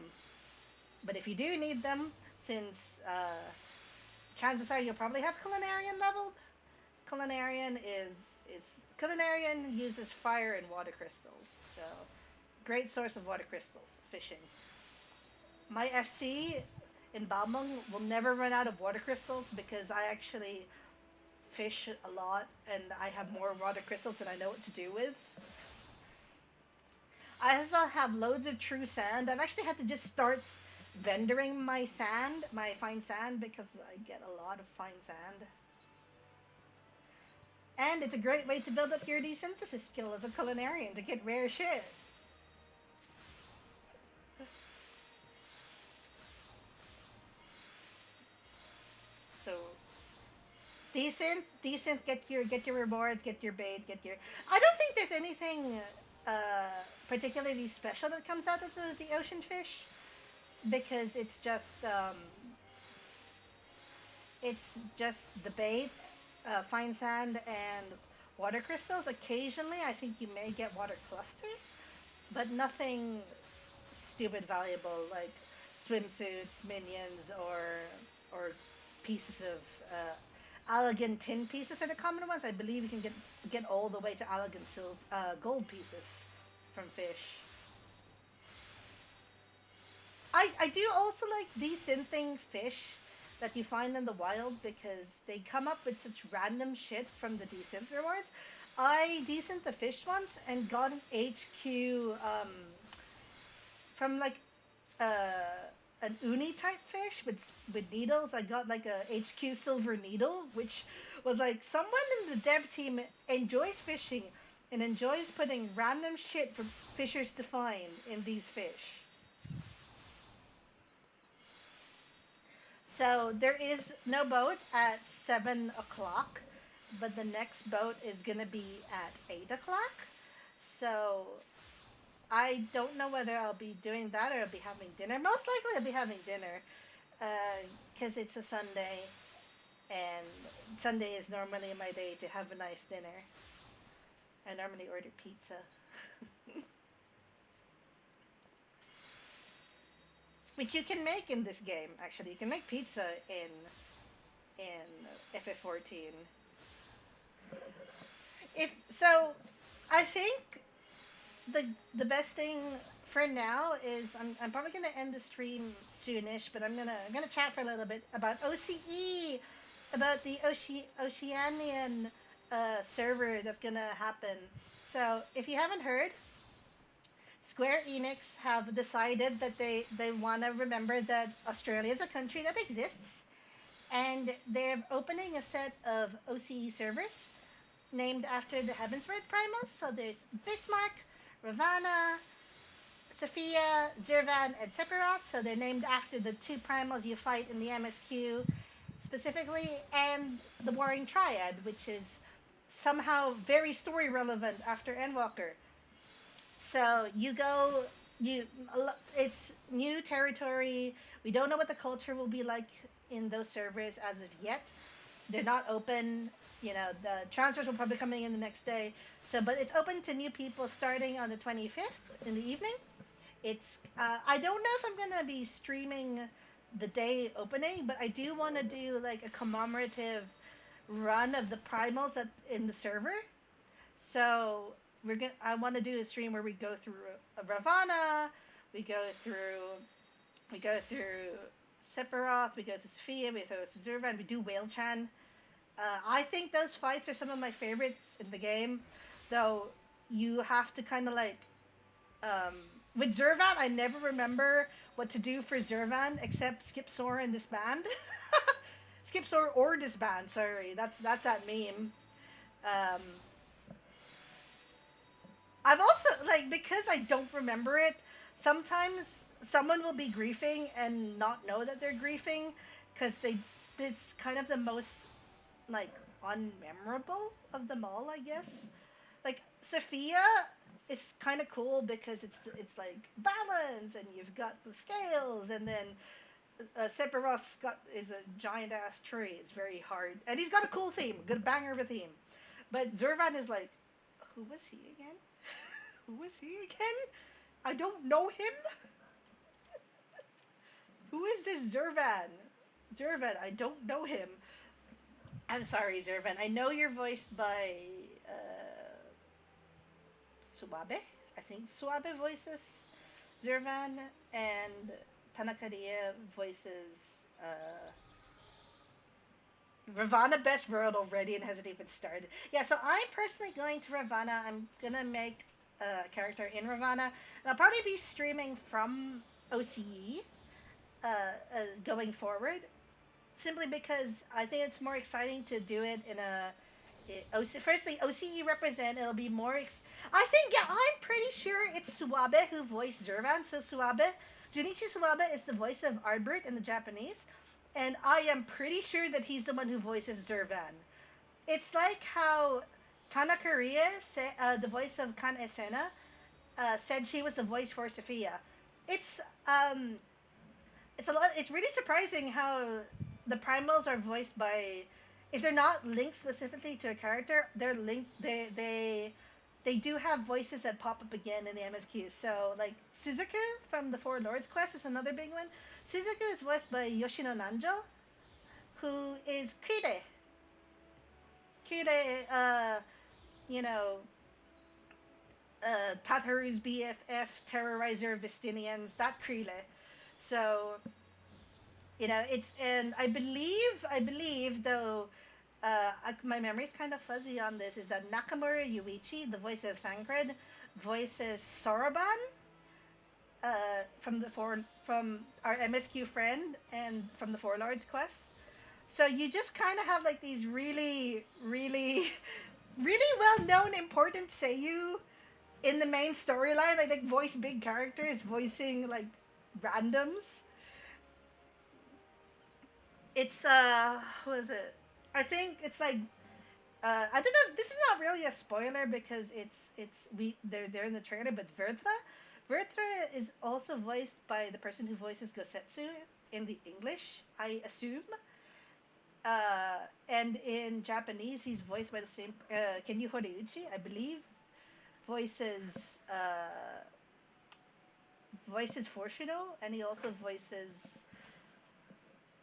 [SPEAKER 1] But if you do need them, since chances are you'll probably have Culinarian leveled. Culinarian is Culinarian uses fire and water crystals, so great source of water crystals fishing. My FC in Balmung will never run out of water crystals because I actually fish a lot and I have more water crystals than I know what to do with. I also have loads of true sand. I've actually had to just start vendoring my sand, my fine sand, because I get a lot of fine sand. And it's a great way to build up your desynthesis skill as a culinarian to get rare shit. So decent. Get your rewards, get your bait, get your. I don't think there's anything particularly special that comes out of the ocean fish because it's just the bait, fine sand, and water crystals. Occasionally, I think you may get water clusters, but nothing stupid valuable like swimsuits, minions, or pieces of Allegan tin pieces are the common ones. I believe you can get all the way to Allegan gold pieces from fish. I do also like desynthing fish that you find in the wild because they come up with such random shit from the desynth rewards. I desynth the fish once and got an HQ from like an uni type fish with needles. I got like a HQ silver needle, which was like someone in the dev team enjoys fishing and enjoys putting random shit for fishers to find in these fish. So there is no boat at 7 o'clock, but the next boat is gonna be at 8 o'clock. So I don't know whether I'll be doing that or I'll be having dinner. Most likely I'll be having dinner because it's a Sunday, and Sunday is normally my day to have a nice dinner. I normally order pizza. Which you can make in this game, actually. You can make pizza in FF14. If so, I think the best thing for now is I'm probably gonna end the stream soonish, but I'm gonna chat for a little bit about OCE, about the Oceanian server that's gonna happen. So if you haven't heard, Square Enix have decided that they want to remember that Australia is a country that exists, and they're opening a set of OCE servers named after the Heavensward primals. So there's Bismarck, Ravana, Sophia, Zervan, and Sephiroth. So they're named after the two primals you fight in the MSQ specifically, and the Warring Triad, which is somehow very story relevant after Endwalker. So it's new territory. We don't know what the culture will be like in those servers as of yet. They're not open. The transfers will probably coming in the next day. So, but it's open to new people starting on the 25th in the evening. I don't know if I'm gonna be streaming the day opening, but I do want to do like a commemorative run of the primals in the server. So I want to do a stream where we go through Ravana, we go through Sephiroth, we go through Sophia, we go through Zervan, we do Whale Chan. I think those fights are some of my favorites in the game, though you have to kind of like with Zervan, I never remember what to do for Zervan except skip Sora and disband. Skip Sora or disband. Sorry, that's that meme. I've also because I don't remember it. Sometimes someone will be griefing and not know that they're griefing because this kind of the most unmemorable of them all, I guess. Like Sophia, it's kind of cool because it's like balance and you've got the scales, and then Sephiroth's got is a giant ass tree. It's very hard, and he's got a cool theme, good banger of a theme. But Zurvan is like, who was he again? Who was he again? I don't know him. Who is this Zurvan? Zurvan, I don't know him. I'm sorry, Zurvan. I know you're voiced by Suabe. I think Suabe voices Zurvan, and Tanaka Rie voices Ravana. Best world already and hasn't even started. Yeah, so I'm personally going to Ravana. I'm gonna make a character in Ravana, and I'll probably be streaming from OCE going forward, simply because I think it's more exciting to do it in a firstly, OCE represent. It'll be more. I think, yeah, I'm pretty sure it's Suabe who voiced Zurvan. So Suabe, Junichi Suabe is the voice of Ardbert in the Japanese, and I am pretty sure that he's the one who voices Zurvan. It's like how Tanaka Rie, the voice of Kan Esena, said she was the voice for Sophia. It's um, it's a lot. It's really surprising how the primals are voiced by, if they're not linked specifically to a character, they're linked. They do have voices that pop up again in the MSQs. So like Suzuku from the Four Lords quest is another big one. Suzuku is voiced by Yoshino Nanjo, who is Kire. Kire, you know, Tataru's BFF, terrorizer of Vistinians, that Krille. So, it's, and I believe though, my memory's kind of fuzzy on this, is that Nakamura Yuichi, the voice of Thancred, voices Soroban, from our MSQ friend and from the Four Lords quests. So you just kind of have like these really, really, really well known important Seiyu in the main storyline, like voice big characters voicing like randoms. It's what is it? I think it's like, I don't know. This is not really a spoiler because they're in the trailer. But Vertra is also voiced by the person who voices Gosetsu in the English, I assume. And in Japanese, he's voiced by the same Kenyu Horiuchi, I believe, voices Fortuno, and he also voices.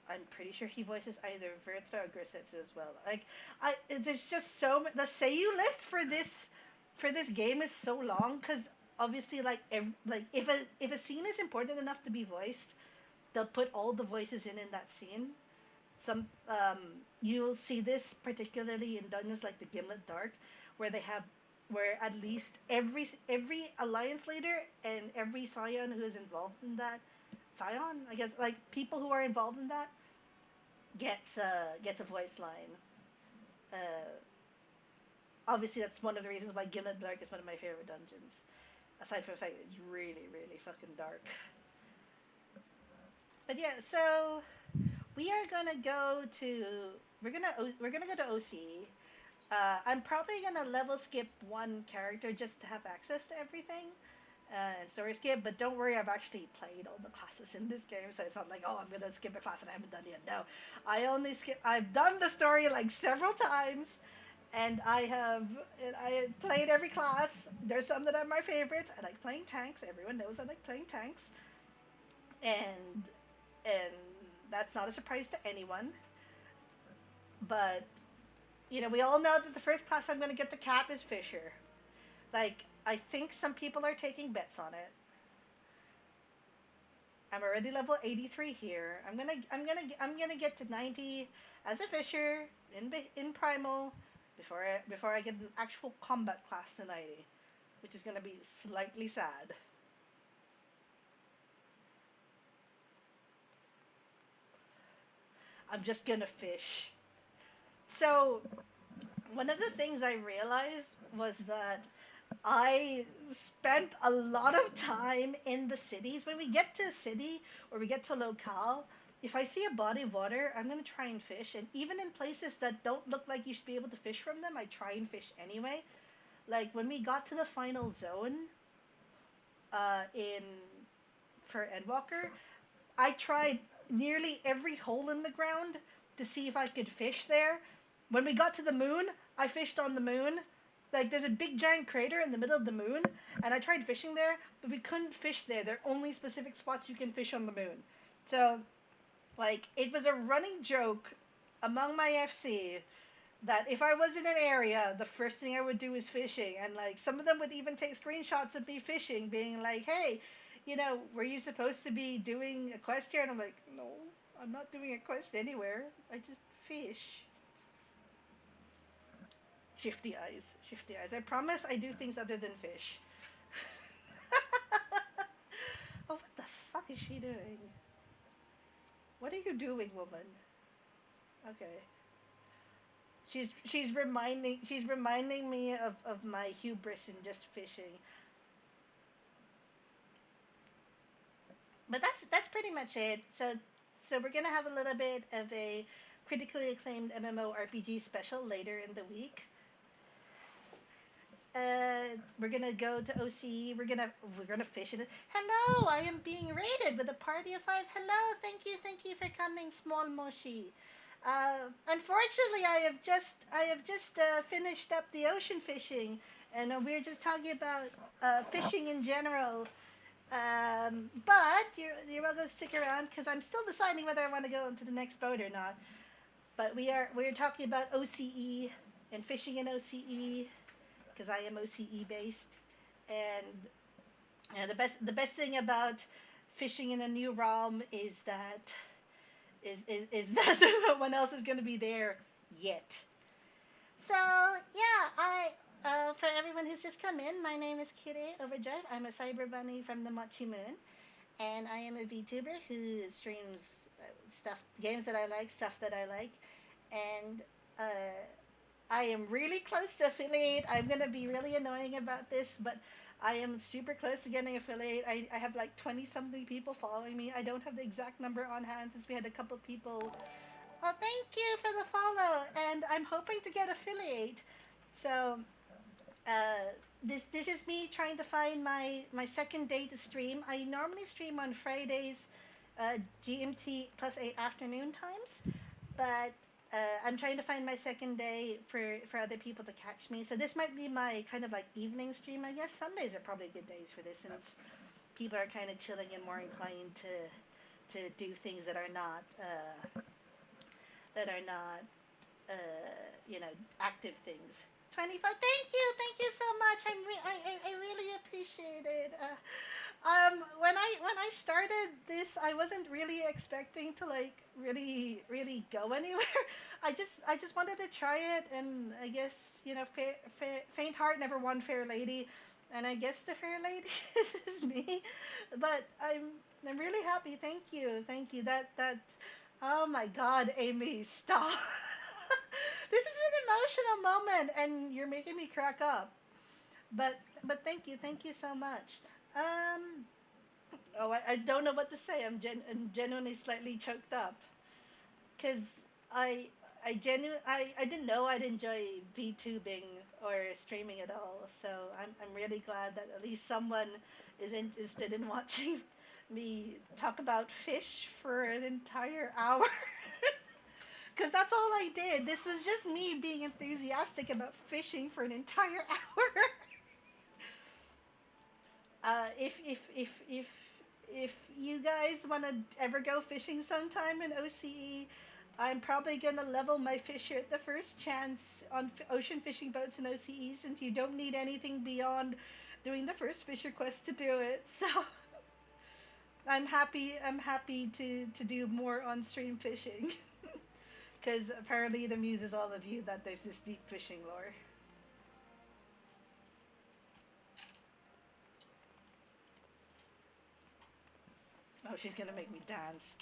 [SPEAKER 1] I'm pretty sure he voices either Vertra or Grisetsu as well. There's just the Seiyu list for this game is so long, because obviously, if a scene is important enough to be voiced, they'll put all the voices in that scene. You'll see this particularly in dungeons like the Gimlet Dark, where at least every alliance leader and every scion who is involved in that, scion, I guess, like people who are involved in that, gets a voice line. Obviously, that's one of the reasons why Gimlet Dark is one of my favorite dungeons, aside from the fact that it's really, really fucking dark. But yeah, so we are gonna go to we're gonna go to OC. I'm probably gonna level skip one character just to have access to everything, and story skip. But don't worry, I've actually played all the classes in this game, so it's not like, oh, I'm gonna skip a class and I haven't done it yet. No, I've done the story like several times, and I have played every class. There's some that are my favorites. I like playing tanks. Everyone knows I like playing tanks, and that's not a surprise to anyone. But we all know that the first class I'm going to get the cap is Fisher. Like, I think some people are taking bets on it. I'm already level 83 here. I'm gonna get to 90 as a Fisher in Primal before I get an actual combat class to 90, which is gonna be slightly sad. I'm just gonna fish. So, one of the things I realized was that I spent a lot of time in the cities. When we get to a city or we get to a locale, if I see a body of water, I'm going to try and fish. And even in places that don't look like you should be able to fish from them, I try and fish anyway. Like when we got to the final zone for Endwalker, I tried nearly every hole in the ground to see if I could fish there. When we got to the moon, I fished on the moon. Like, there's a big giant crater in the middle of the moon, and I tried fishing there, but we couldn't fish there. There are only specific spots you can fish on the moon. So, like, it was a running joke among my FC that if I was in an area, the first thing I would do is fishing. And, like, some of them would even take screenshots of me fishing, being like, hey, were you supposed to be doing a quest here? And I'm like, no, I'm not doing a quest anywhere. I just fish. Shifty eyes. Shifty eyes. I promise I do things other than fish. Oh, what the fuck is she doing? What are you doing, woman? Okay. She's reminding me of my hubris in just fishing. But that's pretty much it. So we're gonna have a little bit of a critically acclaimed MMORPG special later in the week. We're gonna go to OCE. We're gonna fish it. Hello, I am being raided with a party of 5. Hello, thank you for coming, small moshi. Unfortunately, I have just finished up the ocean fishing, and we're just talking about fishing in general. But you're welcome to stick around because I'm still deciding whether I want to go into the next boat or not. But we're talking about OCE and fishing in OCE because I am OCE based, and the best thing about fishing in a new realm is that no one else is going to be there yet. So yeah, for everyone who's just come in, my name is Kire Overdrive. I'm a cyber bunny from the Mochi Moon, and I am a VTuber who streams games that I like, stuff that I like, and I am really close to affiliate. I'm gonna be really annoying about this, but I am super close to getting affiliate. I have like 20 something people following me. I don't have the exact number on hand since we had a couple people. Well, thank you for the follow, and I'm hoping to get affiliate. So, this is me trying to find my second day to stream. I normally stream on Fridays, GMT +8 afternoon times, but I'm trying to find my second day for other people to catch me. So this might be my kind of like evening stream, I guess. Sundays are probably good days for this since people are kind of chilling and more inclined to do things that are not active things. 25. Thank you so much. I really appreciate it. When I started this, I wasn't really expecting to like really go anywhere. I just wanted to try it, and I guess faint heart never won fair lady, and I guess the fair lady is me. But I'm really happy. Thank you. That oh my God, Amy, stop. This is an emotional moment, and you're making me crack up. But thank you so much. Oh, I don't know what to say. I'm genuinely slightly choked up because I I didn't know I'd enjoy VTubing or streaming at all. So I'm really glad that at least someone is interested in watching me talk about fish for an entire hour. Because that's all I did. This was just me being enthusiastic about fishing for an entire hour. If you guys want to ever go fishing sometime in OCE, I'm probably gonna level my fisher at the first chance on ocean fishing boats in OCE, since you don't need anything beyond doing the first fisher quest to do it. So I'm happy to do more on stream fishing. Because apparently it amuses all of you that there's this deep fishing lore. Oh, she's gonna make me dance.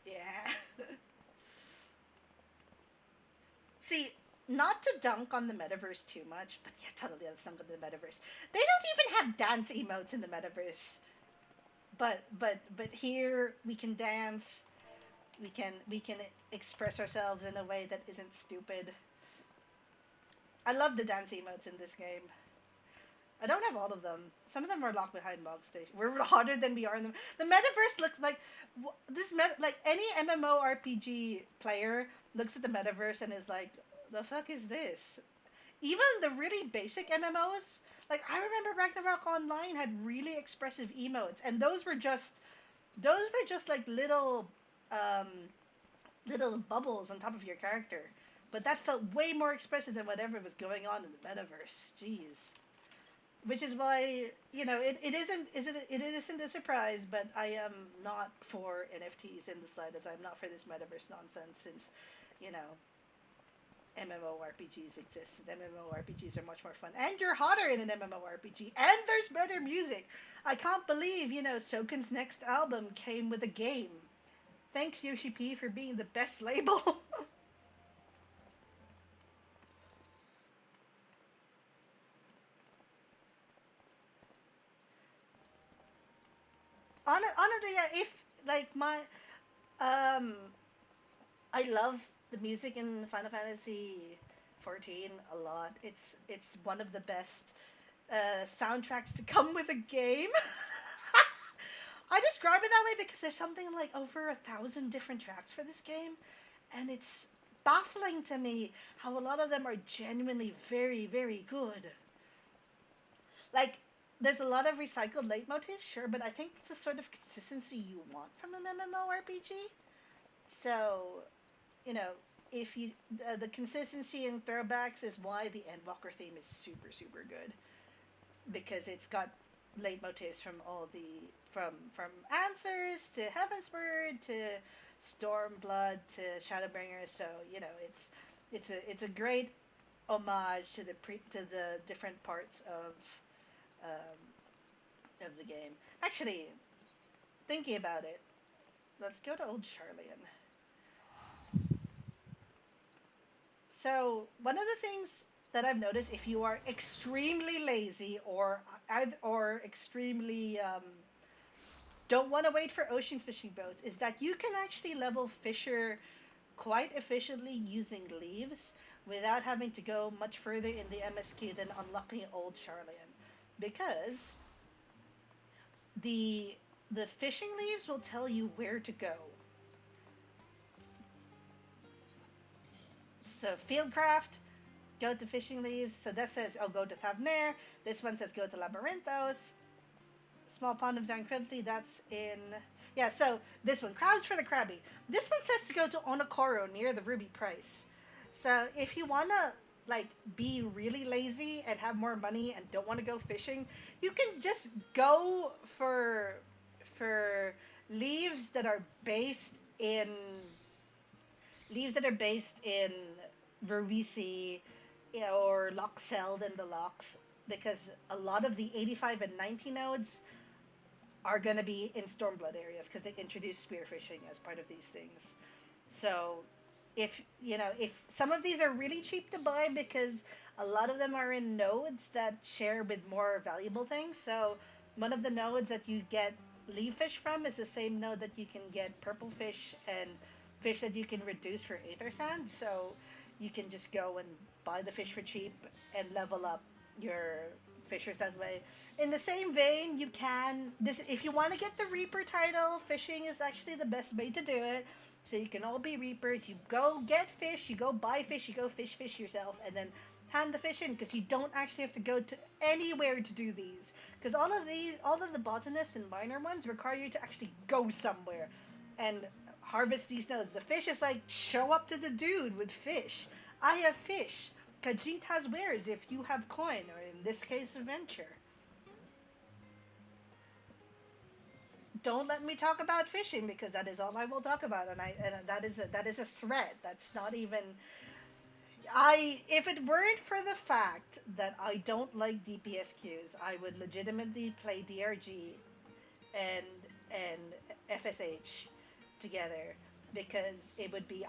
[SPEAKER 1] Yeah. See, not to dunk on the metaverse too much, but yeah, totally let's dunk on the metaverse. They don't even have dance emotes in the metaverse. But here we can dance. We can express ourselves in a way that isn't stupid. I love the dance emotes in this game. I don't have all of them. Some of them are locked behind Mog Station. We're hotter than we are in them. The metaverse looks like like any MMORPG player looks at the metaverse and is like, the fuck is this? Even the really basic MMOs, like I remember Ragnarok Online had really expressive emotes, and those were just like um, little bubbles on top of your character. But that felt way more expressive than whatever was going on in the metaverse. Jeez. Which is why it isn't a surprise, but I am not for NFTs in the slightest. I'm not for this metaverse nonsense since, you know, MMORPGs exist. And MMORPGs are much more fun. And you're hotter in an MMORPG. And there's better music. I can't believe, Soken's next album came with a game. Thanks, Yoshi P, for being the best label. Honestly, yeah, if, like, um, I love the music in Final Fantasy 14 a lot. It's one of the best soundtracks to come with a game. I describe it that way because there's something like over 1,000 different tracks for this game, and it's baffling to me how a lot of them are genuinely very, very good. Like, there's a lot of recycled leitmotifs, sure, but I think it's the sort of consistency you want from an MMORPG. So, you know, if you the consistency in throwbacks is why the Endwalker theme is super super good, because it's got leitmotifs from all the from Answers to Heavensward to Stormblood to Shadowbringers. So it's a great homage to the different parts of the game. Actually, thinking about it, let's go to Old Charlian. So one of the things that I've noticed, if you are extremely lazy or extremely don't want to wait for ocean fishing boats, is that you can actually level Fisher quite efficiently using leaves without having to go much further in the MSQ than unlocking Old Charlian, because the the fishing leaves will tell you where to go. So Fieldcraft, go to fishing leaves. So that says, oh, go to Thavner. This one says go to Labyrinthos. Small Pond of Tranquility, that's in... Yeah, so this one, Crabs for the Krabby. This one says to go to Onokoro near the Ruby Price. So if you want to, like, be really lazy and have more money and don't want to go fishing, you can just go for leaves that are based in Verwisi, or Loxeld and the Lox, because a lot of the 85 and 90 nodes are going to be in Stormblood areas because they introduced spearfishing as part of these things. So if some of these are really cheap to buy because a lot of them are in nodes that share with more valuable things. So one of the nodes that you get leaf fish from is the same node that you can get purple fish and fish that you can reduce for aether sand. So you can just go and buy the fish for cheap and level up your fishers that way. In the same vein, you can this if you want to get the Reaper title, fishing is actually the best way to do it. So you can all be Reapers. You go get fish, you go buy fish, you go fish yourself, and then hand the fish in, because you don't actually have to go to anywhere to do these. Because all of the botanists and minor ones require you to actually go somewhere and harvest these nodes. The fish is like, show up to the dude with fish. I have fish. Khajiit has wares if you have coin, or in this case, adventure. Don't let me talk about fishing, because that is all I will talk about, and that is a threat. That's not even. I If it weren't for the fact that I don't like DPS queues, I would legitimately play DRG and FSH together, because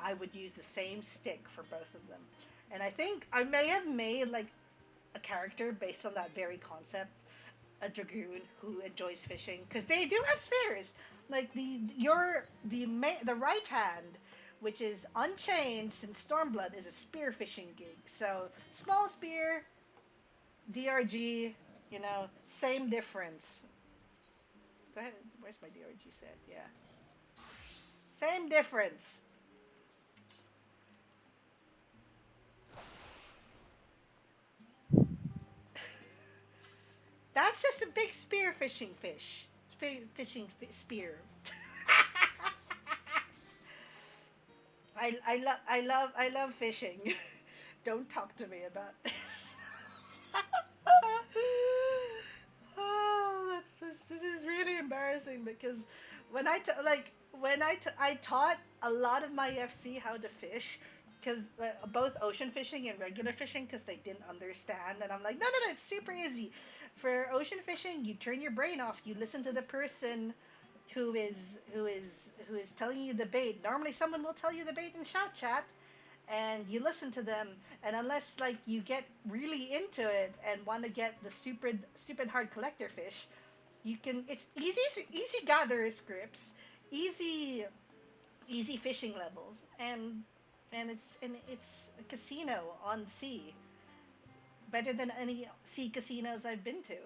[SPEAKER 1] I would use the same stick for both of them. And I think I may have made like a character based on that very concept, a dragoon who enjoys fishing, because they do have spears. Like the right hand, which is unchanged since Stormblood, is a spear fishing gig. So small spear, DRG, Same difference. Go ahead. Where's my DRG set? Yeah. Same difference. That's just a big spear fishing fish. Spear. I love fishing. Don't talk to me about this. Oh, this is really embarrassing because I taught a lot of my FC how to fish because both ocean fishing and regular fishing because they didn't understand, and I'm like, no, no, no, it's super easy. For ocean fishing, you turn your brain off. You listen to the person who is who is telling you the bait. Normally, someone will tell you the bait in shout chat, and you listen to them. And unless like you get really into it and want to get the stupid hard collector fish, you can. It's easy gatherer scripts, easy easy fishing levels, and it's a casino on sea, better than any sea casinos I've been to.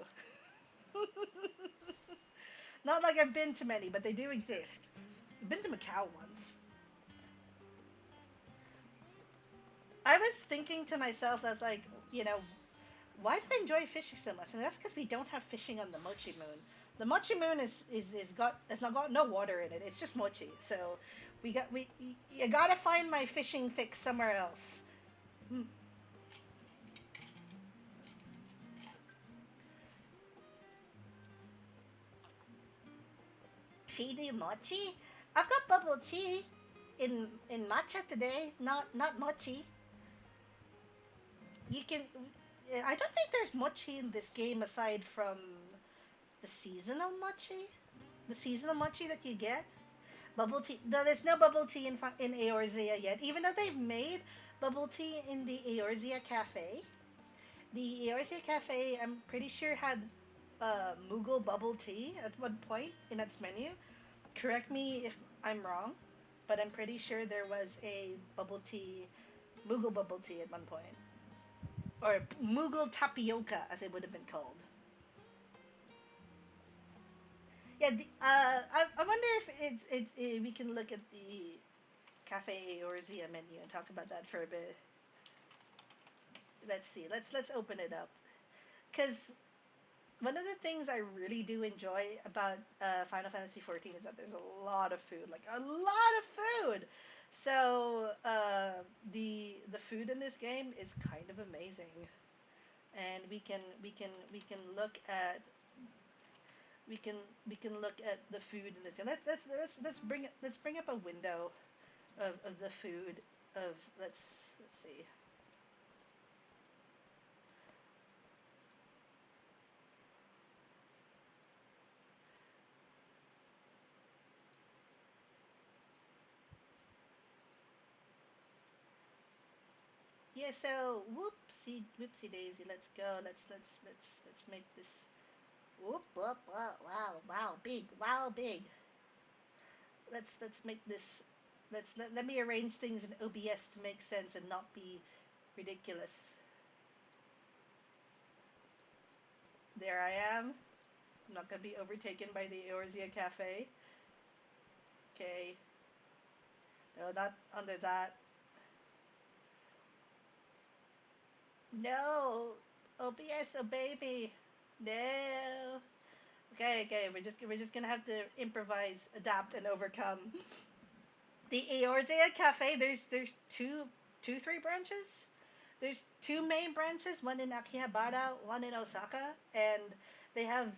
[SPEAKER 1] Not like I've been to many, but they do exist. I've been to Macau once. I was thinking to myself, I was like, you know, why do I enjoy fishing so much? And that's because we don't have fishing on the Mochi Moon. The Mochi Moon is got has not got no water in it. It's just mochi. So we you gotta find my fishing fix somewhere else. Hmm. Feedy mochi. I've got bubble tea in matcha today. Not mochi. You can. I don't think there's mochi in this game aside from the seasonal mochi. The seasonal mochi that you get. Bubble tea. No, there's no bubble tea in Eorzea yet. Even though they've made bubble tea in the Eorzea Cafe. The Eorzea Cafe, I'm pretty sure had Moogle bubble tea at one point in its menu. Correct me if I'm wrong, but I'm pretty sure there was a bubble tea, Moogle bubble tea at one point, or Moogle tapioca as it would have been called. Yeah, I wonder if we can look at the Cafe or Zia menu and talk about that for a bit. Let's see. Let's open it up. Because one of the things I really do enjoy about Final Fantasy 14 is that there's a lot of food, like a lot of food. So the food in this game is kind of amazing, and we can look at we can we can look at the food in this game. Let's bring up a window of the food of let's see. Yeah, so whoopsie daisy. Let's go. Let's make this. Whoop whoop wow wow wow big wow big. Let's make this. Let me arrange things in OBS to make sense and not be ridiculous. There I am. I'm not gonna be overtaken by the Eorzea Cafe. Okay. No, not under that. No, OBS, oh baby. No. Okay, okay. We're just gonna have to improvise, adapt, and overcome. The Eorzea Cafe. There's three branches. There's two main branches. One in Akihabara, one in Osaka, and they have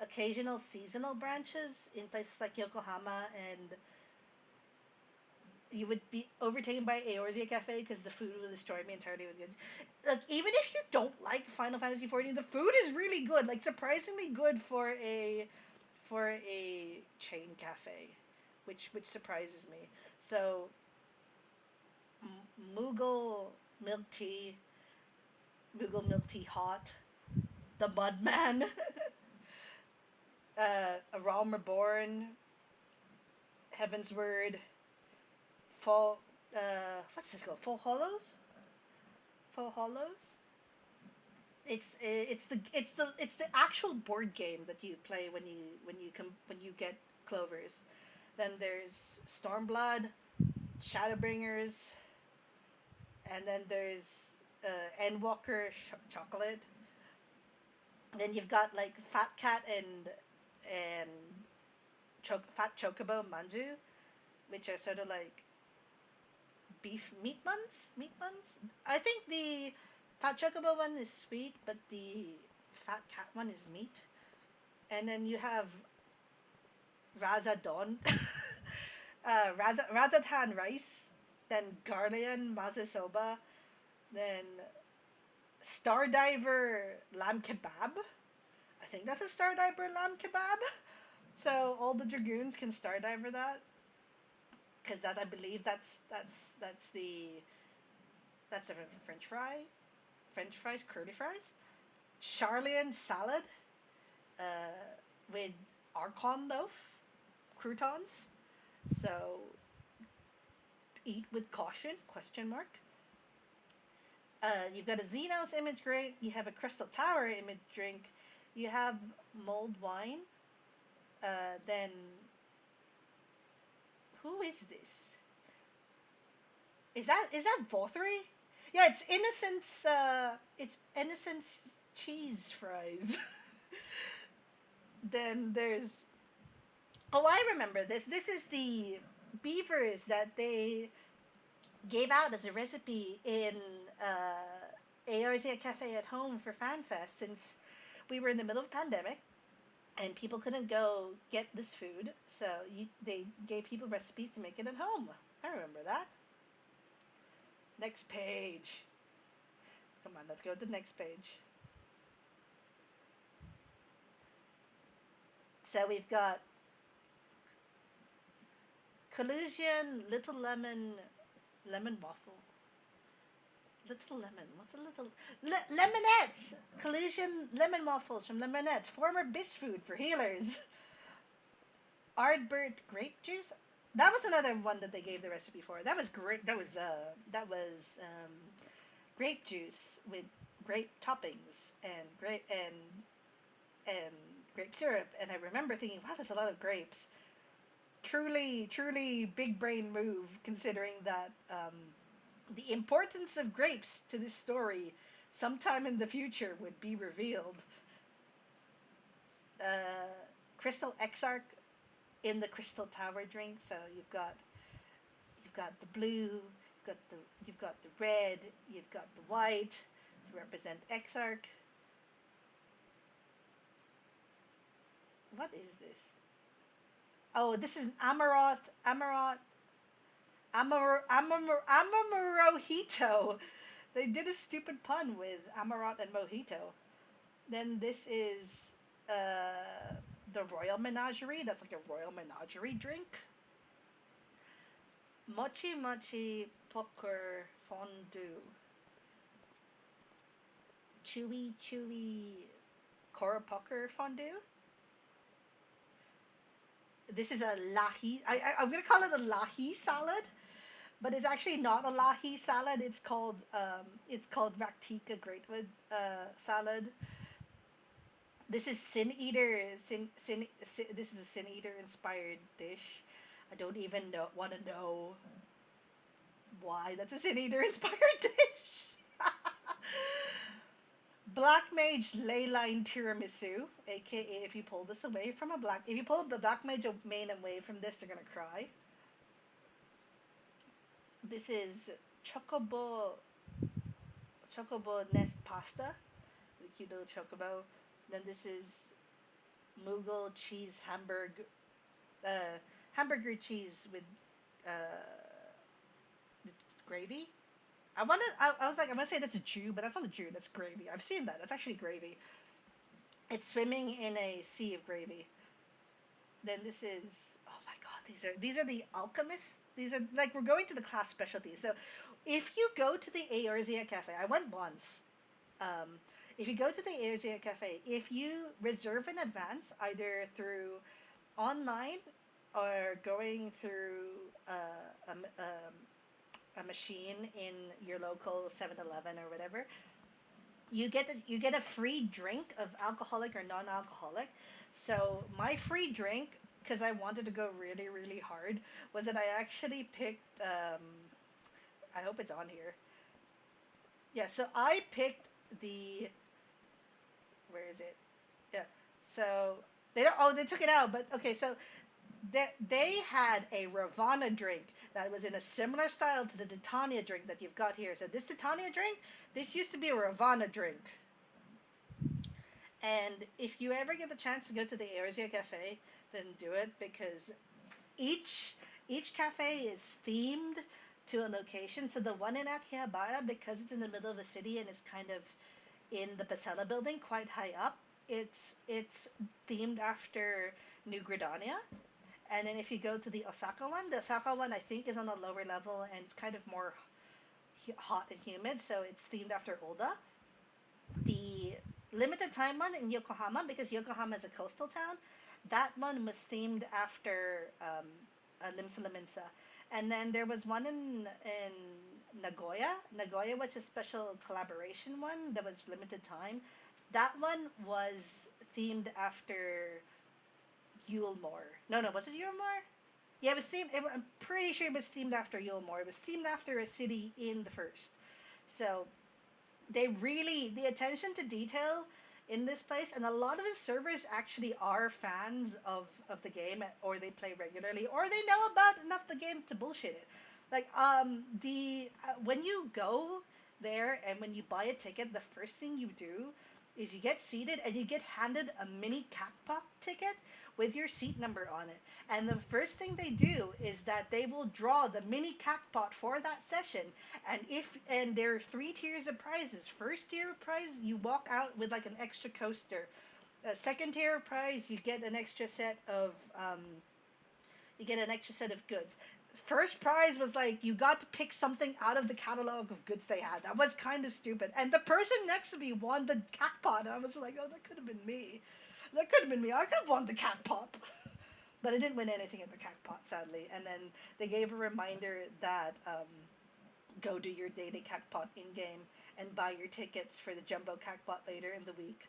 [SPEAKER 1] occasional seasonal branches in places like Yokohama, and you would be overtaken by Eorzea Cafe because the food will destroy me entirely with goods. Like even if you don't like Final Fantasy 14, the food is really good. Like surprisingly good for a chain cafe, which surprises me. So Moogle milk tea, Moogle milk tea hot, the Mudman, a Realm Reborn, Heaven's Word, Fall. What's this called? Full Hollows. Full Hollows. It's the actual board game that you play when you get clovers. Then there's Stormblood, Shadowbringers, and then there's Endwalker Chocolate. Then you've got like Fat Cat and Fat Chocobo Manju, which are sort of like beef meat buns. Meat buns. I think the Fat Chocobo one is sweet, but the Fat Cat one is meat. And then you have Razadon, Razatan rice, then Garlian Mazasoba, then Stardiver lamb kebab. I think that's a Stardiver lamb kebab. So all the dragoons can Stardiver that, because I believe that's a French fry, French fries, curly fries. Charlian salad, uh, with Archon loaf, croutons. So eat with caution? Question mark. You've got a Xenos image drink. You have a Crystal Tower image drink. You have mulled wine. Then who is this? Is that Vothry? Yeah, it's Innocence. It's Innocence cheese fries. Then there's. Oh, I remember this. This is the beavers that they gave out as a recipe in ARZ Cafe at Home for FanFest, since we were in the middle of pandemic and people couldn't go get this food. So they gave people recipes to make it at home. I remember that. Next page. Come on, let's go to the next page. So we've got Collusion, Little Lemon, Lemon Waffle. Little Lemon. What's a little... Lemonettes! Collusion Lemon Waffles from Lemonettes. Former Bis Food for healers. Ardbert Grape Juice. That was another one that they gave the recipe for. That was great. That was grape juice with grape toppings and and grape syrup. And I remember thinking, wow, that's a lot of grapes. Truly big brain move, considering that the importance of grapes to this story sometime in the future would be revealed. Crystal Exarch in the Crystal Tower drink. So you've got the blue, you've got the red, you've got the white to represent Exarch. What is this? Oh, this is Amamorojito. They did a stupid pun with Amarot and Mojito. Then this is the Royal Menagerie. That's like a Royal Menagerie drink. Mochi Mochi Poker Fondue. Chewy Kora Poker Fondue. This is a lahi. I'm gonna call it a lahi salad, but it's actually not a lahi salad. It's called Raktika Greatwood salad. This is Sin Eater. This is a Sin Eater inspired dish. I don't even want to know why that's a Sin Eater inspired dish. Black Mage Leyline Tiramisu, aka if you pull this away from if you pull the Black Mage main away from this, they're gonna cry. This is Chocobo Nest Pasta, the cute little chocobo. Then this is Mughal cheese hamburger cheese with gravy. I was like, I'm gonna say that's a Jew, but that's not a Jew. That's gravy. I've seen that. That's actually gravy. It's swimming in a sea of gravy. Then this is, oh my god, these are the alchemists. These are like, we're going to the class specialties. So, if you go to the Eorzea Cafe, I went once. If you go to the Eorzea Cafe, if you reserve in advance, either through online or going through a machine in your local 7-Eleven or whatever, you get a free drink of alcoholic or non-alcoholic. So my free drink, because I wanted to go really really hard, was that I actually picked. I hope it's on here. Yeah, so I picked the, where is it? Yeah, so they don't. Oh, they took it out. But okay, so they had a Ravana drink that was in a similar style to the Titania drink that you've got here. So this Titania drink, this used to be a Ravana drink. And if you ever get the chance to go to the Erzia Cafe, then do it, because each each cafe is themed to a location. So the one in Akihabara, because it's in the middle of a city and it's kind of in the Basella building, quite high up, it's themed after New Gridania. And then if you go to the Osaka one I think is on a lower level and it's kind of more hot and humid, so it's themed after Oda. The limited time one in Yokohama, because Yokohama is a coastal town, that one was themed after Limsa Laminsa. And then there was one in Nagoya, which is a special collaboration one that was limited time. That one was themed after Yulemore. No, no, was it Yulemore? Yeah, it was themed. I'm pretty sure it was themed after Yulemore. It was themed after a city in the first. So they really, the attention to detail in this place, and a lot of the servers actually are fans of the game, or they play regularly, or they know about enough the game to bullshit it. Like the when you go there and when you buy a ticket, the first thing you do is you get seated and you get handed a mini catpot ticket with your seat number on it. And the first thing they do is that they will draw the mini catpot for that session. And there are three tiers of prizes. First tier of prize, you walk out with like an extra coaster. Second tier of prize, you get an extra set of goods. First prize was like you got to pick something out of the catalog of goods they had. That was kind of stupid. And the person next to me won the cat pot. And I was like, oh, that could have been me. That could have been me. I could have won the cat pot. But I didn't win anything at the cat pot, sadly. And then they gave a reminder that go do your daily cat pot in game and buy your tickets for the jumbo cat pot later in the week.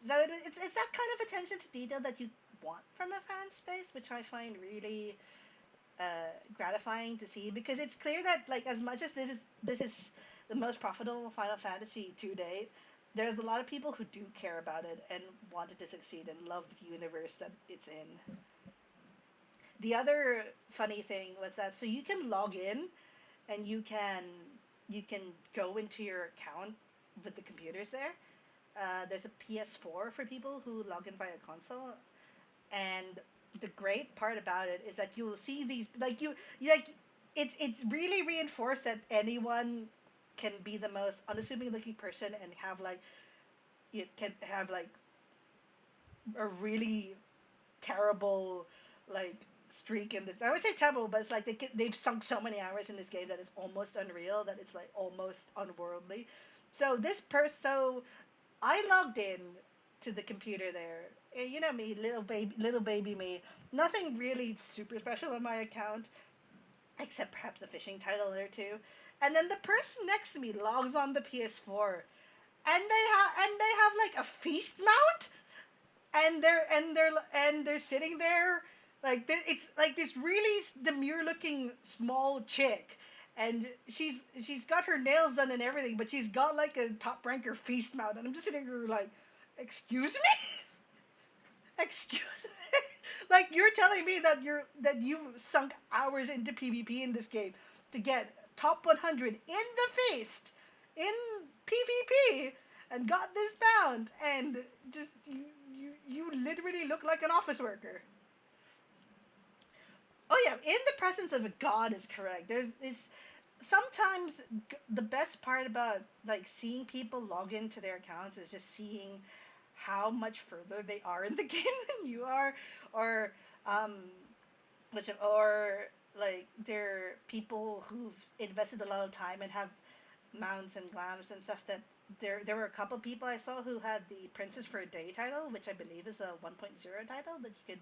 [SPEAKER 1] So it's that kind of attention to detail that you want from a fan space, which I find really gratifying to see, because it's clear that like as much as this is the most profitable Final Fantasy to date, there's a lot of people who do care about it and want it to succeed and love the universe that it's in. The other funny thing was that so you can log in and you can go into your account with the computers there. There's a PS4 for people who log in via console, and the great part about it is that you'll see these like it's really reinforced that anyone can be the most unassuming looking person and have like you can have like a really terrible like streak in this. I would say terrible, but it's like they've sunk so many hours in this game that it's almost unreal, that it's like almost unworldly. So I logged in to the computer there. You know me, little baby me. Nothing really super special on my account, except perhaps a fishing title or two. And then the person next to me logs on the PS4, and they have like a feast mount, and they're sitting there like it's like this really demure looking small chick, and she's got her nails done and everything, but she's got like a top ranker feast mount, and I'm just sitting here like, excuse me. Excuse me? Like you're telling me that you've sunk hours into PvP in this game to get top 100 in the feast in PvP and got this bound, and just you literally look like an office worker. Oh yeah, in the presence of a god is correct. It's sometimes the best part about like seeing people log into their accounts is just seeing how much further they are in the game than you are, or um, or like they're people who've invested a lot of time and have mounts and glams and stuff. That there were a couple people I saw who had the Princess for a Day title, which I believe is a 1.0 title that you could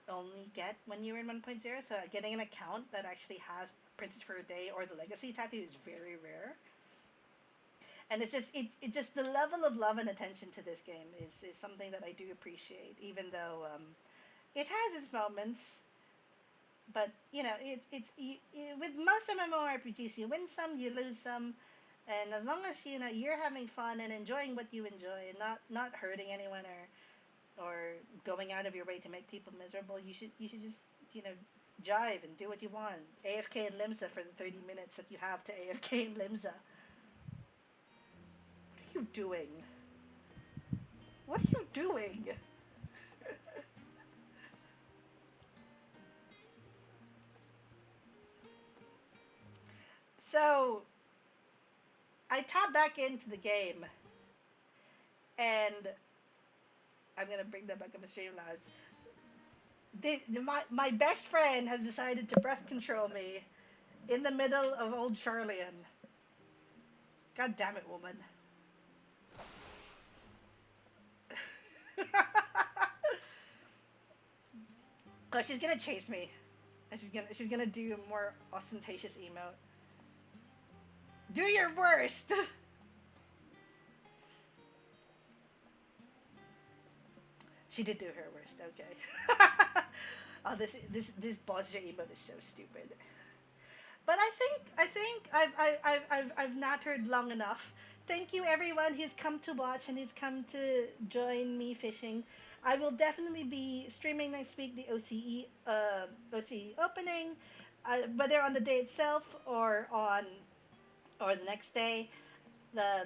[SPEAKER 1] only get when you were in 1.0. So getting an account that actually has Princess for a Day or the Legacy tattoo is very rare. And it just the level of love and attention to this game is something that I do appreciate, even though it has its moments. But you know, with most MMORPGs, you win some, you lose some, and as long as you know you're having fun and enjoying what you enjoy, and not hurting anyone or going out of your way to make people miserable, you should just you know jive and do what you want. AFK and Limsa for the 30 minutes that you have to AFK and Limsa. What are you doing? What are you doing? So I tapped back into the game, and I'm gonna bring that back up in Streamlabs. My best friend has decided to breath control me in the middle of Old Charlian. God damn it, woman. Oh, she's gonna chase me. And she's gonna do a more ostentatious emote. Do your worst. She did do her worst. Okay. Oh, this boss emote is so stupid. But I think I've nattered long enough. Thank you everyone who's come to watch and who's come to join me fishing. I will definitely be streaming next week the OCE opening, whether on the day itself or the next day.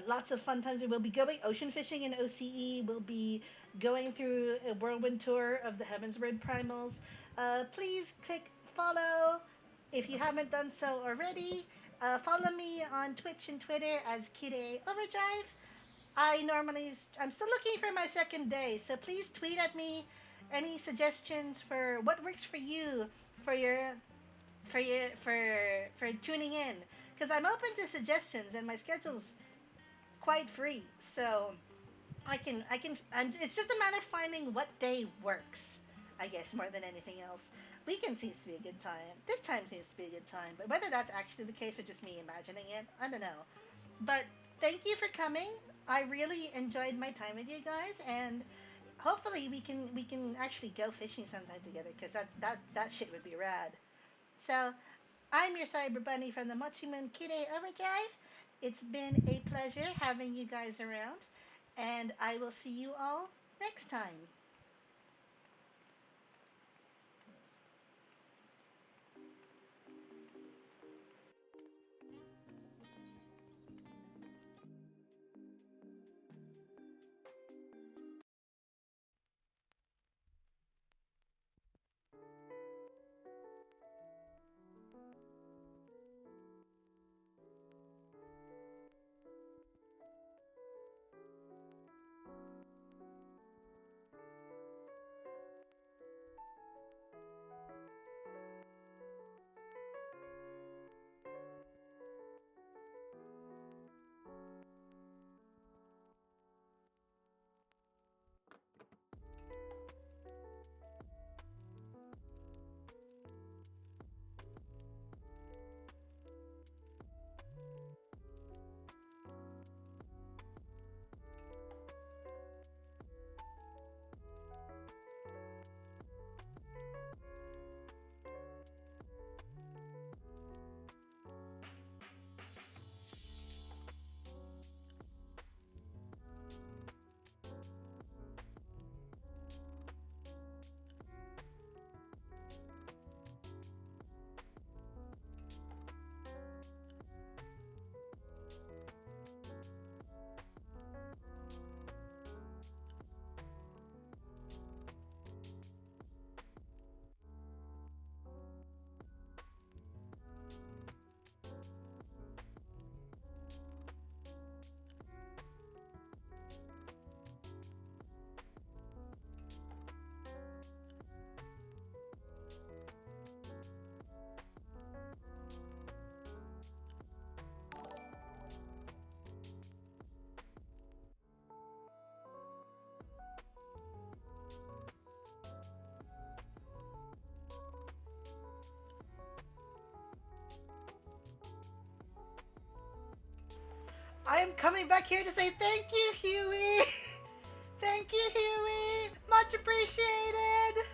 [SPEAKER 1] Lots of fun times. We will be going ocean fishing in OCE. We'll be going through a whirlwind tour of the Heavensward Primals. Please click follow if you haven't done so already. Follow me on Twitch and Twitter as Kide Overdrive. I'm still looking for my second day, so please tweet at me any suggestions for what works for you for your for tuning in, because I'm open to suggestions and my schedule's quite free. So it's just a matter of finding what day works, I guess, more than anything else. Weekend seems to be a good time. This time seems to be a good time, but whether that's actually the case or just me imagining it, I don't know. But thank you for coming. I really enjoyed my time with you guys, and hopefully we can actually go fishing sometime together, because that shit would be rad. So I'm your cyber bunny from the Mochimun Kide Overdrive. It's been a pleasure having you guys around, and I will see you all next time. I'm coming back here to say thank you, Huey. Thank you, Huey. Much appreciated.